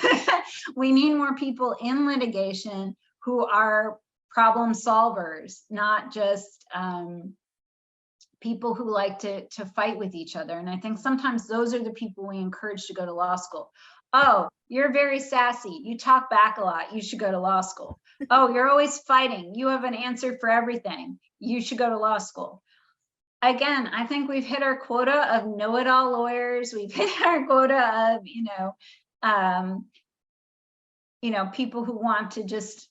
we need more people in litigation who are problem solvers, not just people who like to fight with each other. And I think sometimes those are the people we encourage to go to law school. Oh, you're very sassy, you talk back a lot, you should go to law school. Oh, you're always fighting, you have an answer for everything, you should go to law school. Again, I think we've hit our quota of know-it-all lawyers. We've hit our quota of, people who want to just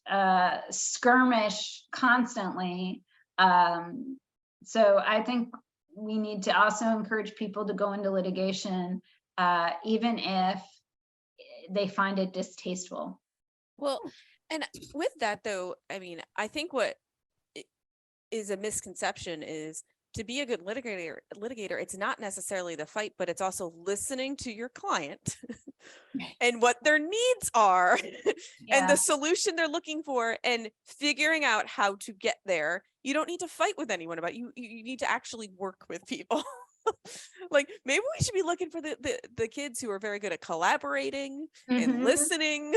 skirmish constantly. So I think we need to also encourage people to go into litigation, even if they find it distasteful. Well, and with that though, I mean, I think what is a misconception is to be a good litigator, it's not necessarily the fight, but it's also listening to your client and what their needs are and the solution they're looking for and figuring out how to get there. You don't need to fight with anyone about it. You need to actually work with people. Like, maybe we should be looking for the kids who are very good at collaborating and listening.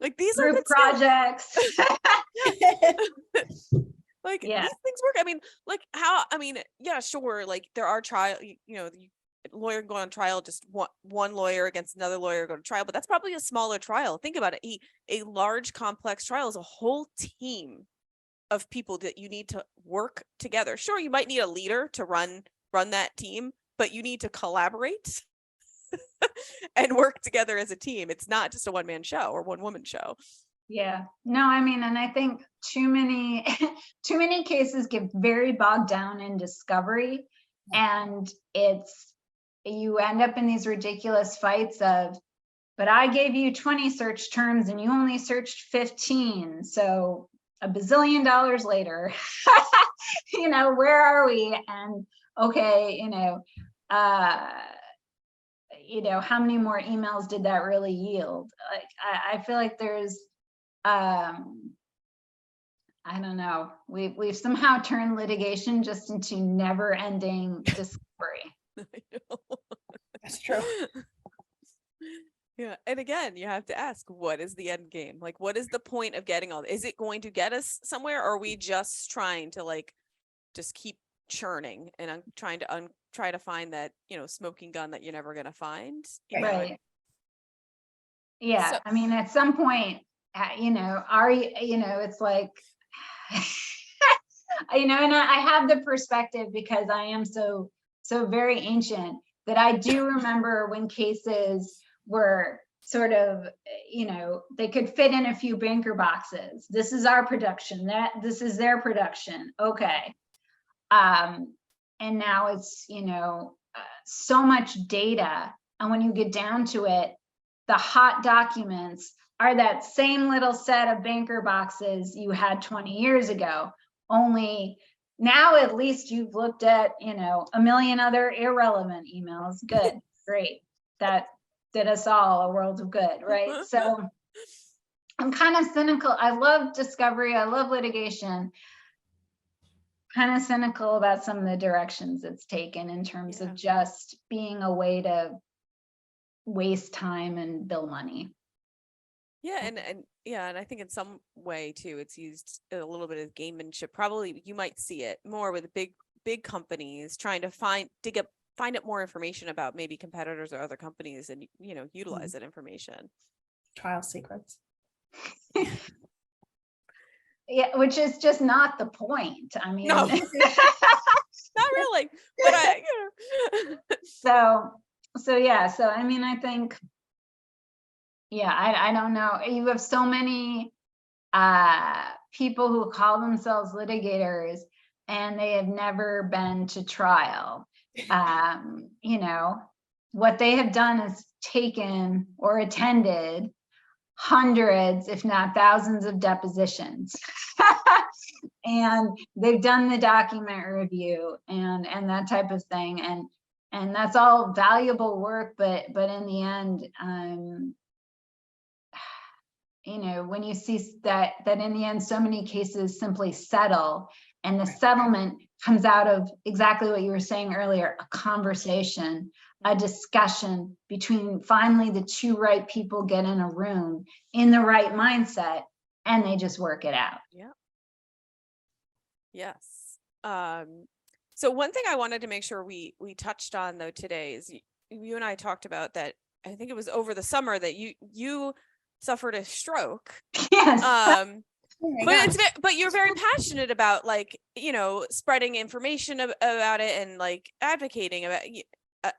Like, these group are projects. Like, these things work. I mean, like, how, I mean, yeah, sure. Like, there are lawyer go on trial, just one lawyer against another lawyer go to trial, but that's probably a smaller trial. Think about it. A large, complex trial is a whole team of people that you need to work together. Sure, you might need a leader to run that team, but you need to collaborate and work together as a team. It's not just a one-man show or one-woman show. Yeah, no, I mean, and I think too many cases get very bogged down in discovery, and you end up in these ridiculous fights of, but I gave you 20 search terms and you only searched 15. So $1 bazillion later, where are we? And okay, how many more emails did that really yield? Like, I feel like there's, I don't know, we've somehow turned litigation just into never-ending discovery. I know. That's true. Yeah, and again, you have to ask, what is the end game? Like, what is the point of getting all? Is it going to get us somewhere, or are we just trying to just keep churning and trying to find that smoking gun that you're never going to find? Right. Yeah, so, I mean, at some point, it's like, and I have the perspective because I am so very ancient that I do remember when cases were sort of, they could fit in a few banker boxes. This is our production, this is their production. Okay. And now it's, so much data. And when you get down to it, the hot documents are that same little set of banker boxes you had 20 years ago, only now at least you've looked at, a million other irrelevant emails. Good, great. That did us all a world of good, right? So I'm kind of cynical. I love discovery. I love litigation. Kind of cynical about some of the directions it's taken in terms of just being a way to waste time and bill money. Yeah, and I think in some way too, it's used a little bit of gamemanship. Probably you might see it more with big companies trying to find out more information about maybe competitors or other companies, and utilize that information. Trial secrets. Yeah, which is just not the point. I mean, no. Not really. But So I mean, I think, I don't know. You have so many people who call themselves litigators and they have never been to trial. what they have done is taken or attended hundreds, if not thousands, of depositions. And they've done the document review and that type of thing. And that's all valuable work, but in the end, you know, when you see that in the end, so many cases simply settle, and the settlement comes out of exactly what you were saying earlier, a conversation, a discussion between finally the two right people get in a room in the right mindset, and they just work it out. Yeah. Yes. So one thing I wanted to make sure we touched on though today is you and I talked about that. I think it was over the summer that you suffered a stroke. Yes. But you're very passionate about, like, you know, spreading information about it and like advocating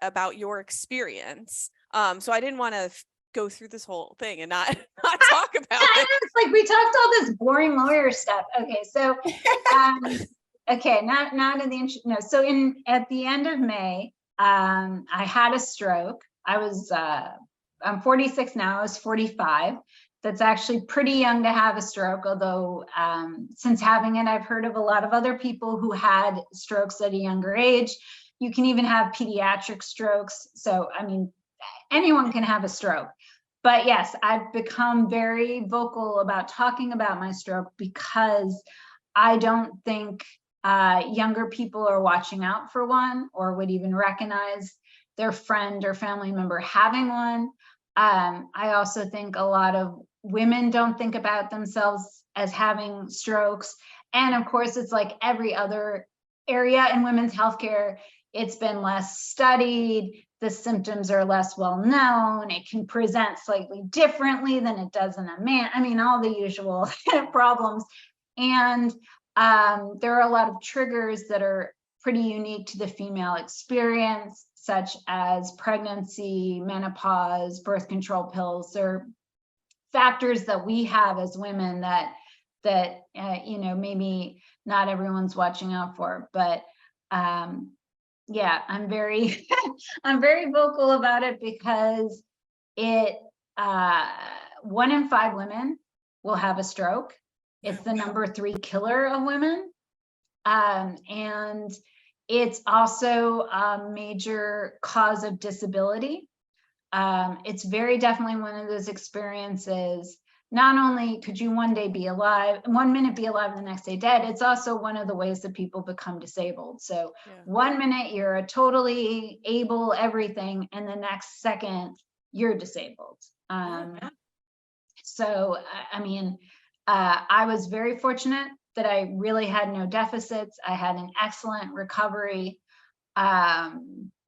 about your experience. So I didn't want to go through this whole thing and not talk about it. It's like we talked all this boring lawyer stuff. Okay, so okay, now to the no. So at the end of May, I had a stroke. I'm 46 now. I was 45. That's actually pretty young to have a stroke, although since having it, I've heard of a lot of other people who had strokes at a younger age. You can even have pediatric strokes. So, I mean, anyone can have a stroke. But yes, I've become very vocal about talking about my stroke because I don't think younger people are watching out for one or would even recognize their friend or family member having one. I also think a lot of women don't think about themselves as having strokes. And of course, it's like every other area in women's healthcare, it's been less studied. The symptoms are less well known. It can present slightly differently than it does in a man. I mean, all the usual problems. And there are a lot of triggers that are pretty unique to the female experience, such as pregnancy, menopause, birth control pills. They're factors that we have as women that you know, maybe not everyone's watching out for. But yeah, I'm very I'm very vocal about it because it 1 in 5 women will have a stroke. It's the number 3 killer of women, and it's also a major cause of disability. It's very definitely one of those experiences. Not only could you one day be alive, 1 minute be alive, and the next day dead, it's also one of the ways that people become disabled. So yeah. 1 minute you're a totally able everything, and the next second you're disabled. So, I mean, I was very fortunate that I really had no deficits. I had an excellent recovery, but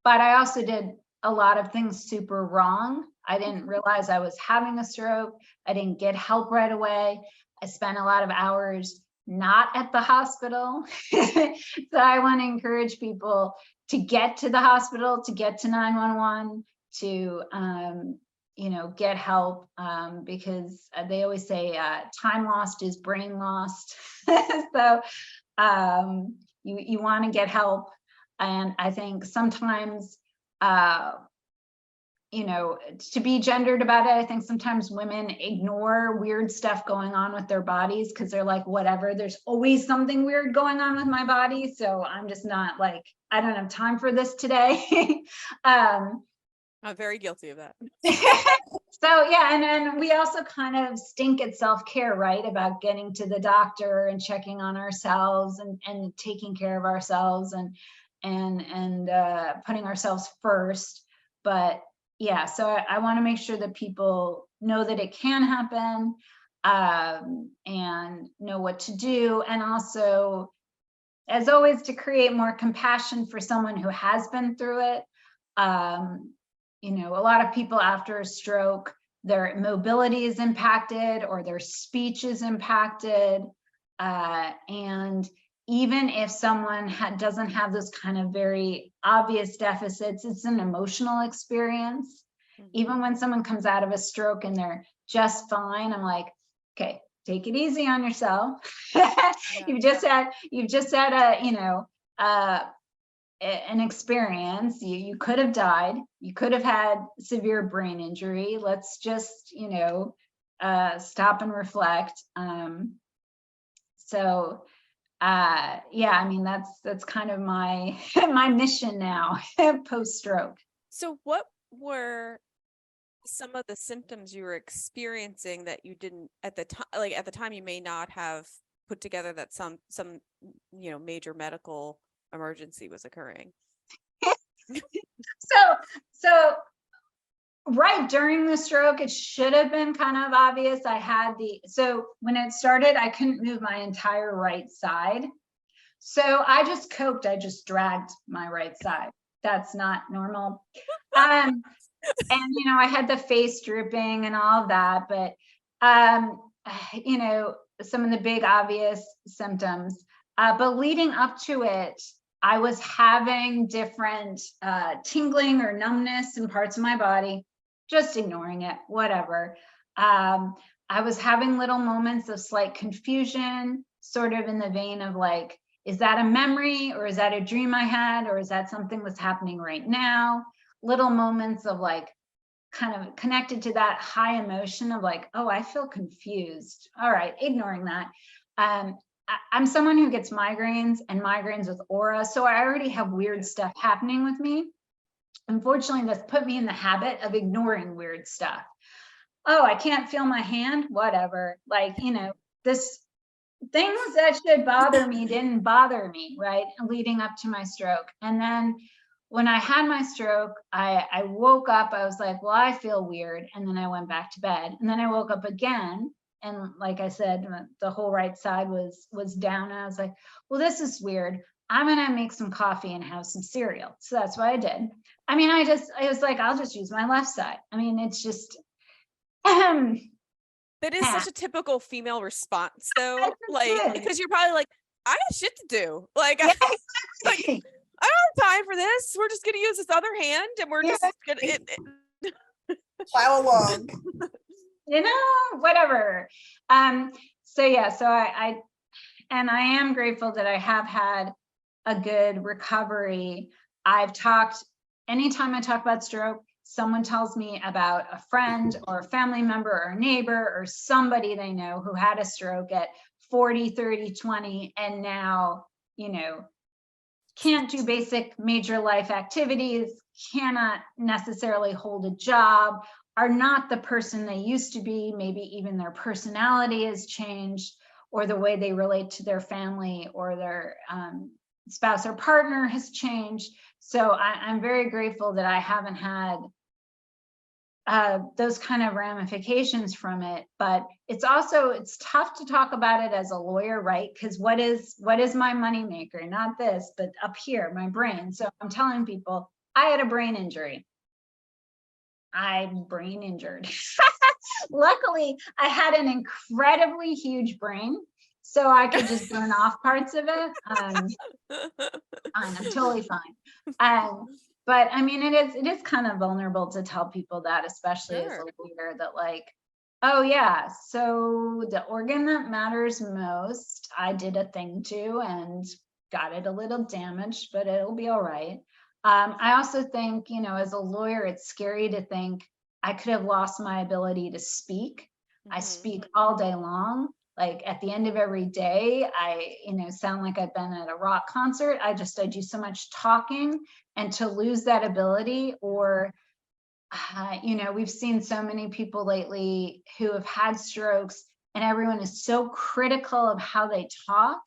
I also did a lot of things super wrong. I didn't realize I was having a stroke. I didn't get help right away. I spent a lot of hours not at the hospital. So I want to encourage people to get to the hospital, to get to 911, to you know, get help, because they always say time lost is brain lost. So you want to get help. And I think sometimes you know, to be gendered about it, I think sometimes women ignore weird stuff going on with their bodies because they're like, whatever, there's always something weird going on with my body. So I'm just not like, I don't have time for this today. I'm very guilty of that. So yeah, and then we also kind of stink at self-care, right? About getting to the doctor and checking on ourselves and taking care of ourselves and putting ourselves first. But yeah, so I want to make sure that people know that it can happen, and know what to do. And also, as always, to create more compassion for someone who has been through it. You know, a lot of people after a stroke, their mobility is impacted or their speech is impacted. And even if someone doesn't have those kind of very obvious deficits, it's an emotional experience. Mm-hmm. Even when someone comes out of a stroke and they're just fine, I'm like, okay, take it easy on yourself. Yeah. You've just had a, you know, an experience. You could have died. You could have had severe brain injury. Let's just, stop and reflect. Yeah, I mean, that's kind of my my mission now post stroke. So what were some of the symptoms you were experiencing that you didn't at the time, like at the time you may not have put together that some major medical emergency was occurring? So right during the stroke, it should have been kind of obvious. So when it started, I couldn't move my entire right side. So I just coped. I just dragged my right side. That's not normal. And I had the face drooping and all of that, but some of the big obvious symptoms. But leading up to it, I was having different tingling or numbness in parts of my body, just ignoring it, whatever. I was having little moments of slight confusion, sort of in the vein of like, is that a memory, or is that a dream I had, or is that something that's happening right now? Little moments of like, kind of connected to that high emotion of like, oh, I feel confused. All right, ignoring that. I'm someone who gets migraines and migraines with aura. So I already have weird stuff happening with me. Unfortunately, that's put me in the habit of ignoring weird stuff. Oh, I can't feel my hand, whatever. Like, this things that should bother me didn't bother me, right? Leading up to my stroke. And then when I had my stroke, I woke up, I was like, well, I feel weird. And then I went back to bed. And then I woke up again. And like I said, the whole right side was down. And I was like, well, this is weird. I'm going to make some coffee and have some cereal. So that's what I did. I mean, I was like, I'll just use my left side. I mean, it's just, that is such a typical female response though. Like, because you're probably like, I got shit to do. Like, yeah, like I don't have time for this. We're just going to use this other hand and we're just going to plow along. Whatever. So I am grateful that I have had a good recovery. Anytime I talk about stroke, someone tells me about a friend or a family member or a neighbor or somebody they know who had a stroke at 40, 30, 20, and now, can't do basic major life activities, cannot necessarily hold a job, are not the person they used to be. Maybe even their personality has changed, or the way they relate to their family or their spouse or partner has changed. So I'm very grateful that I haven't had those kind of ramifications from it. But it's tough to talk about it as a lawyer, right? Because what is my moneymaker? Not this, but up here, my brain. So I'm telling people I had a brain injury. I'm brain injured. Luckily, I had an incredibly huge brain, so I could just burn off parts of it. I'm totally fine. But I mean, it is kind of vulnerable to tell people that, especially as a lawyer, that like, oh yeah, so the organ that matters most, I did a thing to and got it a little damaged, but it'll be all right. I also think, as a lawyer, it's scary to think I could have lost my ability to speak. I speak all day long. Like at the end of every day, I, sound like I've been at a rock concert. I do so much talking, and to lose that ability, or, we've seen so many people lately who have had strokes, and everyone is so critical of how they talk.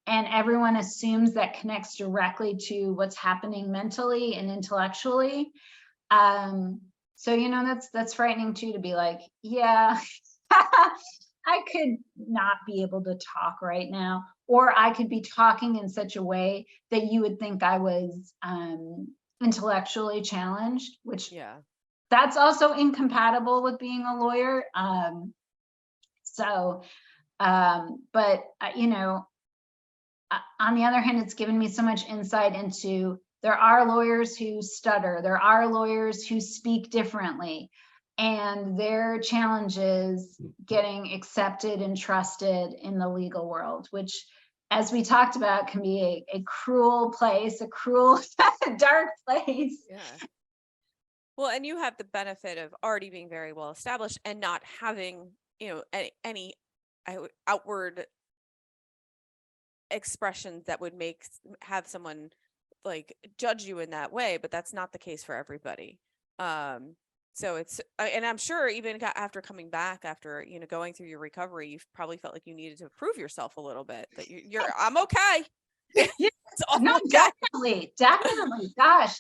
And everyone assumes that connects directly to what's happening mentally and intellectually. So, that's frightening too, to be like, yeah, I could not be able to talk right now, or I could be talking in such a way that you would think I was intellectually challenged, which that's also incompatible with being a lawyer. But on the other hand, it's given me so much insight into, there are lawyers who stutter, there are lawyers who speak differently, and their challenge is getting accepted and trusted in the legal world, which as we talked about, can be a cruel place, a cruel, dark place. Yeah. Well, and you have the benefit of already being very well established and not having, any outward expressions that would have someone like judge you in that way, but that's not the case for everybody. So it's, and I'm sure even after coming back, after, going through your recovery, you've probably felt like you needed to prove yourself a little bit, that I'm okay. Yeah. It's all No, okay. definitely. Gosh.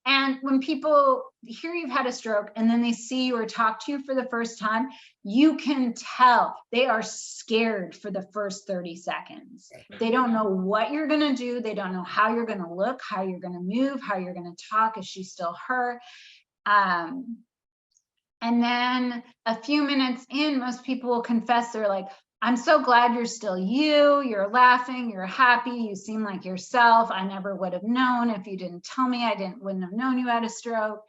And when people hear you've had a stroke and then they see you or talk to you for the first time, you can tell they are scared for the first 30 seconds. They don't know what you're going to do. They don't know how you're going to look, how you're going to move, how you're going to talk. Is she still her? And then a few minutes in, most people will confess, they're like, I'm so glad you're still you. You're laughing, you're happy, you seem like yourself. I never would have known if you didn't tell me. Wouldn't have known you had a stroke.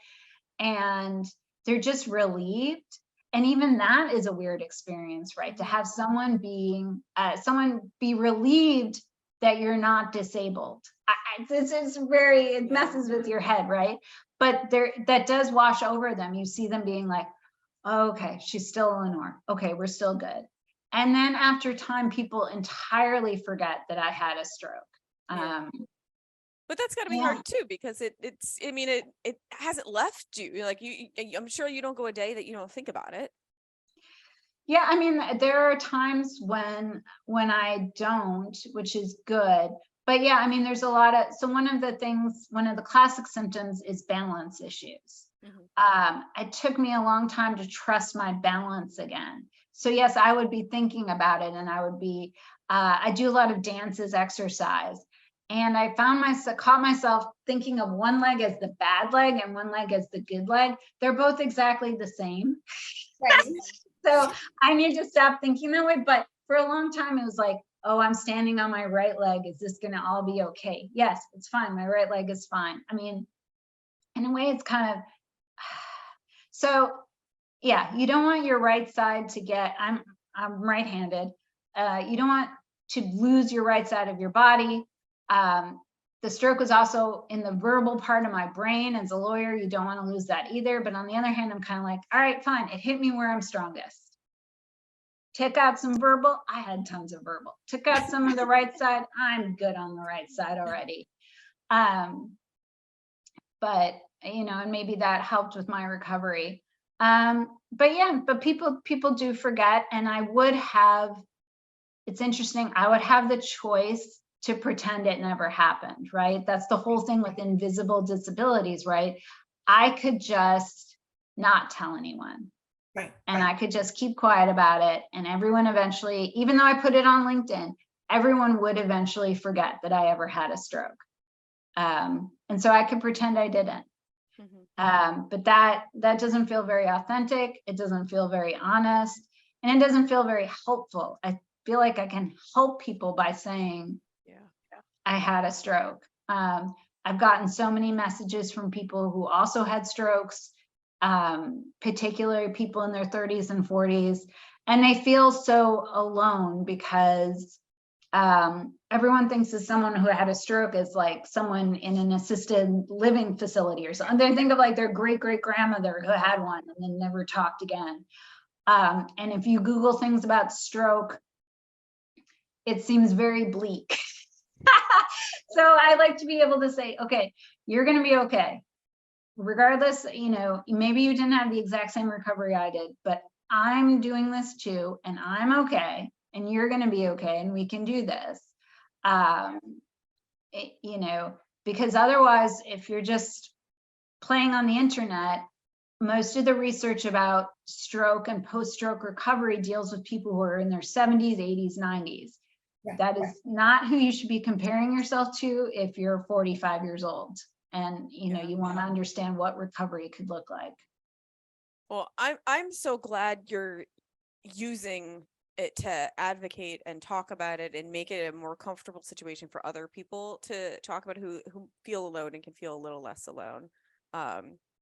And they're just relieved. And even that is a weird experience, right? To have someone be relieved that you're not disabled. It messes with your head, right? But that does wash over them. You see them being like, oh, okay, she's still Lenore. Okay, we're still good. And then after time, people entirely forget that I had a stroke. But that's got to be hard too, because it hasn't left you. Like I'm sure you don't go a day that you don't think about it. Yeah, I mean, there are times when I don't, which is good. But yeah, I mean, there's a lot of, so one of the classic symptoms is balance issues. Mm-hmm. It took me a long time to trust my balance again. So yes, I would be thinking about it, and I do a lot of dances, exercise, and I caught myself thinking of one leg as the bad leg and one leg as the good leg. They're both exactly the same. Right. So I need to stop thinking that way. But for a long time, it was like, oh, I'm standing on my right leg. Is this going to all be okay? Yes, it's fine. My right leg is fine. I mean, in a way, it's kind of, so yeah, you don't want your right side to get, I'm right-handed. You don't want to lose your right side of your body. The stroke was also in the verbal part of my brain. As a lawyer, you don't want to lose that either. But on the other hand, I'm kind of like, all right, fine. It hit me where I'm strongest. Took out some verbal. I had tons of verbal. Took out some of the right side. I'm good on the right side already. But, and maybe that helped with my recovery. But yeah, but people do forget. And it's interesting. I would have the choice to pretend it never happened, right? That's the whole thing with invisible disabilities, right? I could just not tell anyone. Right. And I could just keep quiet about it. And everyone eventually, even though I put it on LinkedIn, everyone would eventually forget that I ever had a stroke. And so I could pretend I didn't. Mm-hmm. But that doesn't feel very authentic. It doesn't feel very honest. And it doesn't feel very helpful. I feel like I can help people by saying, I had a stroke. I've gotten so many messages from people who also had strokes, particularly people in their 30s and 40s, and they feel so alone because everyone thinks of someone who had a stroke as like someone in an assisted living facility or something. They think of like their great-great-grandmother who had one and then never talked again. And if you Google things about stroke, it seems very bleak. So I like to be able to say, okay, you're going to be okay. Regardless, maybe you didn't have the exact same recovery I did, but I'm doing this too, and I'm okay, and you're going to be okay, and we can do this. Because otherwise, if you're just playing on the internet, most of the research about stroke and post-stroke recovery deals with people who are in their 70s, 80s, 90s. That is not who you should be comparing yourself to if you're 45 years old and you want to understand what recovery could look like. Well, I'm so glad you're using it to advocate and talk about it and make it a more comfortable situation for other people to talk about who feel alone and can feel a little less alone.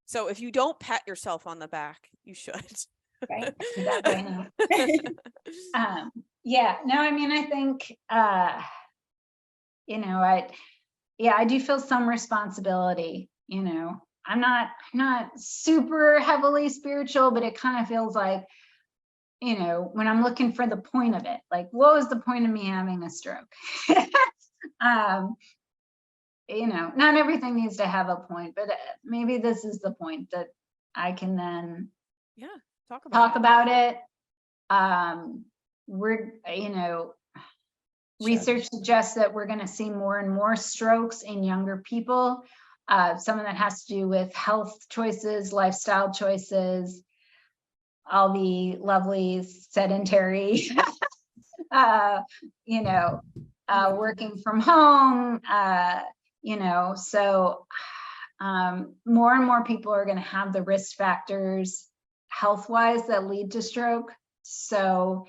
So if you don't pat yourself on the back, you should. Right. That way now. Yeah, no, I mean, I think, you know, I do feel some responsibility, you know. I'm not super heavily spiritual, but it kind of feels like, you know, when I'm looking for the point of it, like, what was the point of me having a stroke? um, you know, not everything needs to have a point, but maybe this is the point that I can then Yeah, talk about talk it. about it. We're, you know, research suggests that we're going to see more and more strokes in younger people. Some of that has to do with health choices, lifestyle choices, all the lovely sedentary, you know, working from home, you know, so more and more people are going to have the risk factors health-wise that lead to stroke. So,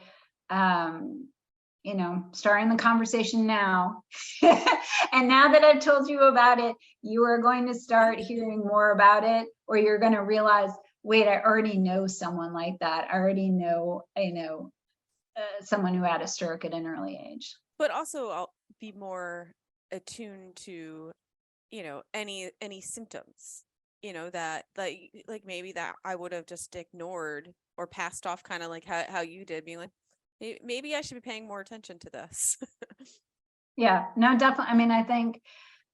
you know, starting the conversation now. And now that I've told you about it, you are going to start hearing more about it, or you're going to realize, wait, I already know someone like that. I already know, you know, someone who had a stroke at an early age. But also I'll be more attuned to, you know, any symptoms, you know, that like maybe that I would have just ignored or passed off, kind of like how you did, being like, maybe I should be paying more attention to this. Yeah, no, definitely. I mean, I think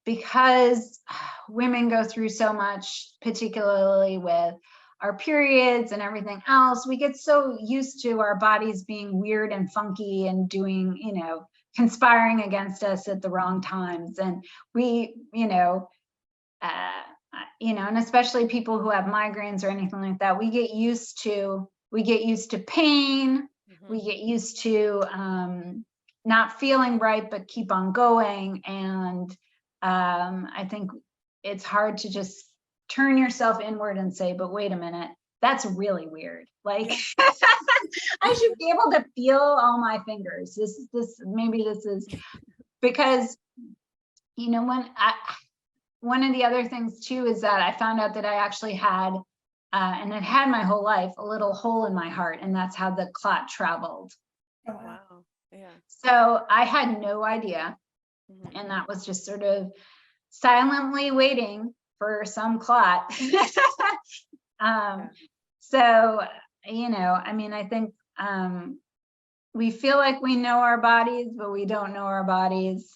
because women go through so much, particularly with our periods and everything else, we get so used to our bodies being weird and funky and doing, you know, conspiring against us at the wrong times. And we, you know, and especially people who have migraines or anything like that, we get used to pain. We get used to not feeling right, but keep on going. And I think it's hard to just turn yourself inward and say, but wait a minute, that's really weird. Like, yeah. I should be able to feel all my fingers. Maybe this is because, you know, one of the other things too is that I found out that I actually had, and I'd had my whole life, a little hole in my heart, and that's how the clot traveled. Oh, wow. Wow. Yeah. So I had no idea. And that was just sort of silently waiting for some clot. So, you know, I mean, I think we feel like we know our bodies, but we don't know our bodies.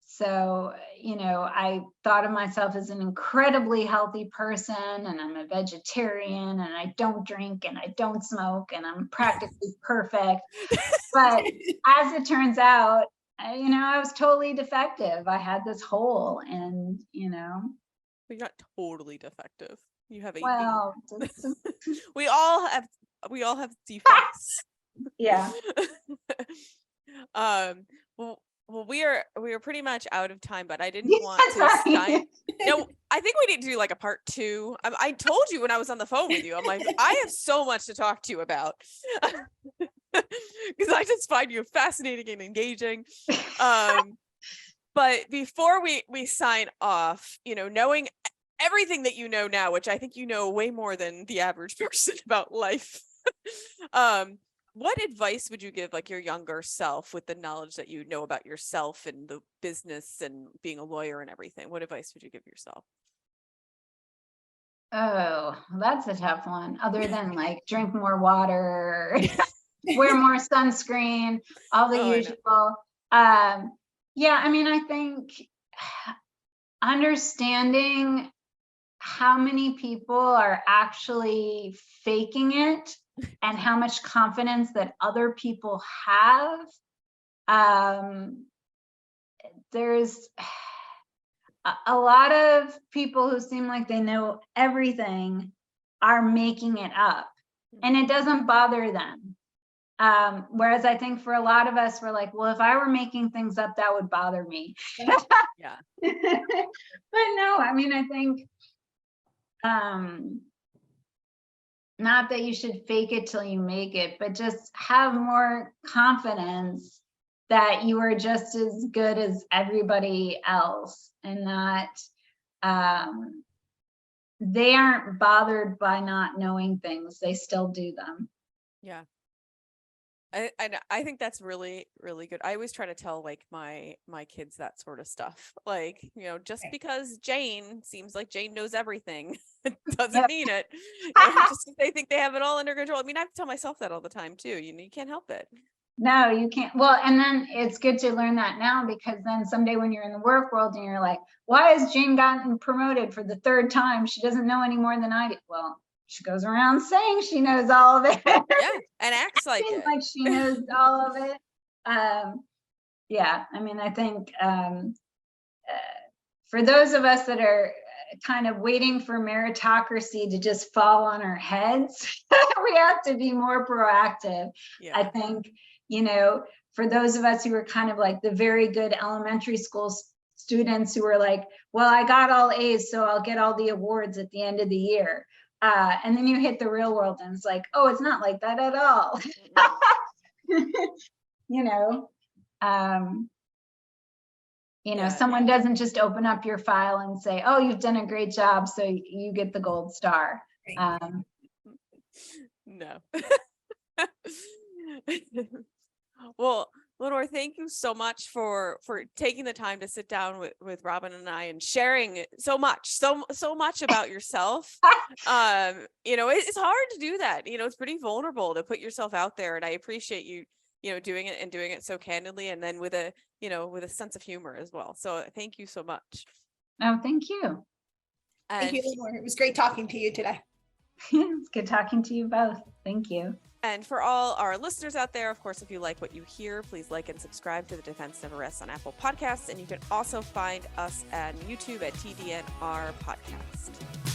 So, you know, I thought of myself as an incredibly healthy person, and I'm a vegetarian, and I don't drink, and I don't smoke, and I'm practically perfect. But as it turns out, you know, I was totally defective. I had this hole, and, you know. But you're not totally defective. You have Well, we all have defects. Yeah. Well, we are pretty much out of time, but I didn't want to no, I think we need to do like a part 2. I told you when I was on the phone with you, I'm like, I have so much to talk to you about. Because I just find you fascinating and engaging. But before we sign off, you know, knowing everything that you know now, which I think you know way more than the average person about life, what advice would you give like your younger self with the knowledge that you know about yourself and the business and being a lawyer and everything? What advice would you give yourself? Oh, that's a tough one. Other than like drink more water, wear more sunscreen, all the usual. Yeah, I mean, I think understanding how many people are actually faking it and how much confidence that other people have. There's a lot of people who seem like they know everything are making it up, and it doesn't bother them. Whereas I think for a lot of us, we're like, well, if I were making things up, that would bother me. Yeah. But no, I mean, I think not that you should fake it till you make it, but just have more confidence that you are just as good as everybody else, and that they aren't bothered by not knowing things. They still do them. Yeah. I think that's really, really good. I always try to tell like my kids that sort of stuff. Like, just because Jane seems like Jane knows everything doesn't mean it. Just if they think they have it all under control. I mean, I tell myself that all the time too. You can't help it. No, you can't. Well, and then it's good to learn that now, because then someday when you're in the work world and you're like, why has Jane gotten promoted for the third time? She doesn't know any more than I do. Well, she goes around saying she knows all of it. Yeah, and acts like it. Like she knows all of it. Yeah, I mean, I think for those of us that are kind of waiting for meritocracy to just fall on our heads, we have to be more proactive. Yeah. I think, for those of us who are kind of like the very good elementary school students who are like, well, I got all A's, so I'll get all the awards at the end of the year. And then you hit the real world and it's like, oh, it's not like that at all. Someone doesn't just open up your file and say, oh, you've done a great job, so you get the gold star. No. Well, Lenore, thank you so much for taking the time to sit down with Robin and I and sharing so much about yourself. It's hard to do that. It's pretty vulnerable to put yourself out there, and I appreciate you doing it and doing it so candidly, and then with a sense of humor as well. So thank you so much. Oh, thank you. Thank you, Lenore. It was great talking to you today. It's good talking to you both. Thank you. And for all our listeners out there, of course, if you like what you hear, please like and subscribe to The Defense Never Rests on Apple Podcasts. And you can also find us on YouTube at TDNR Podcast.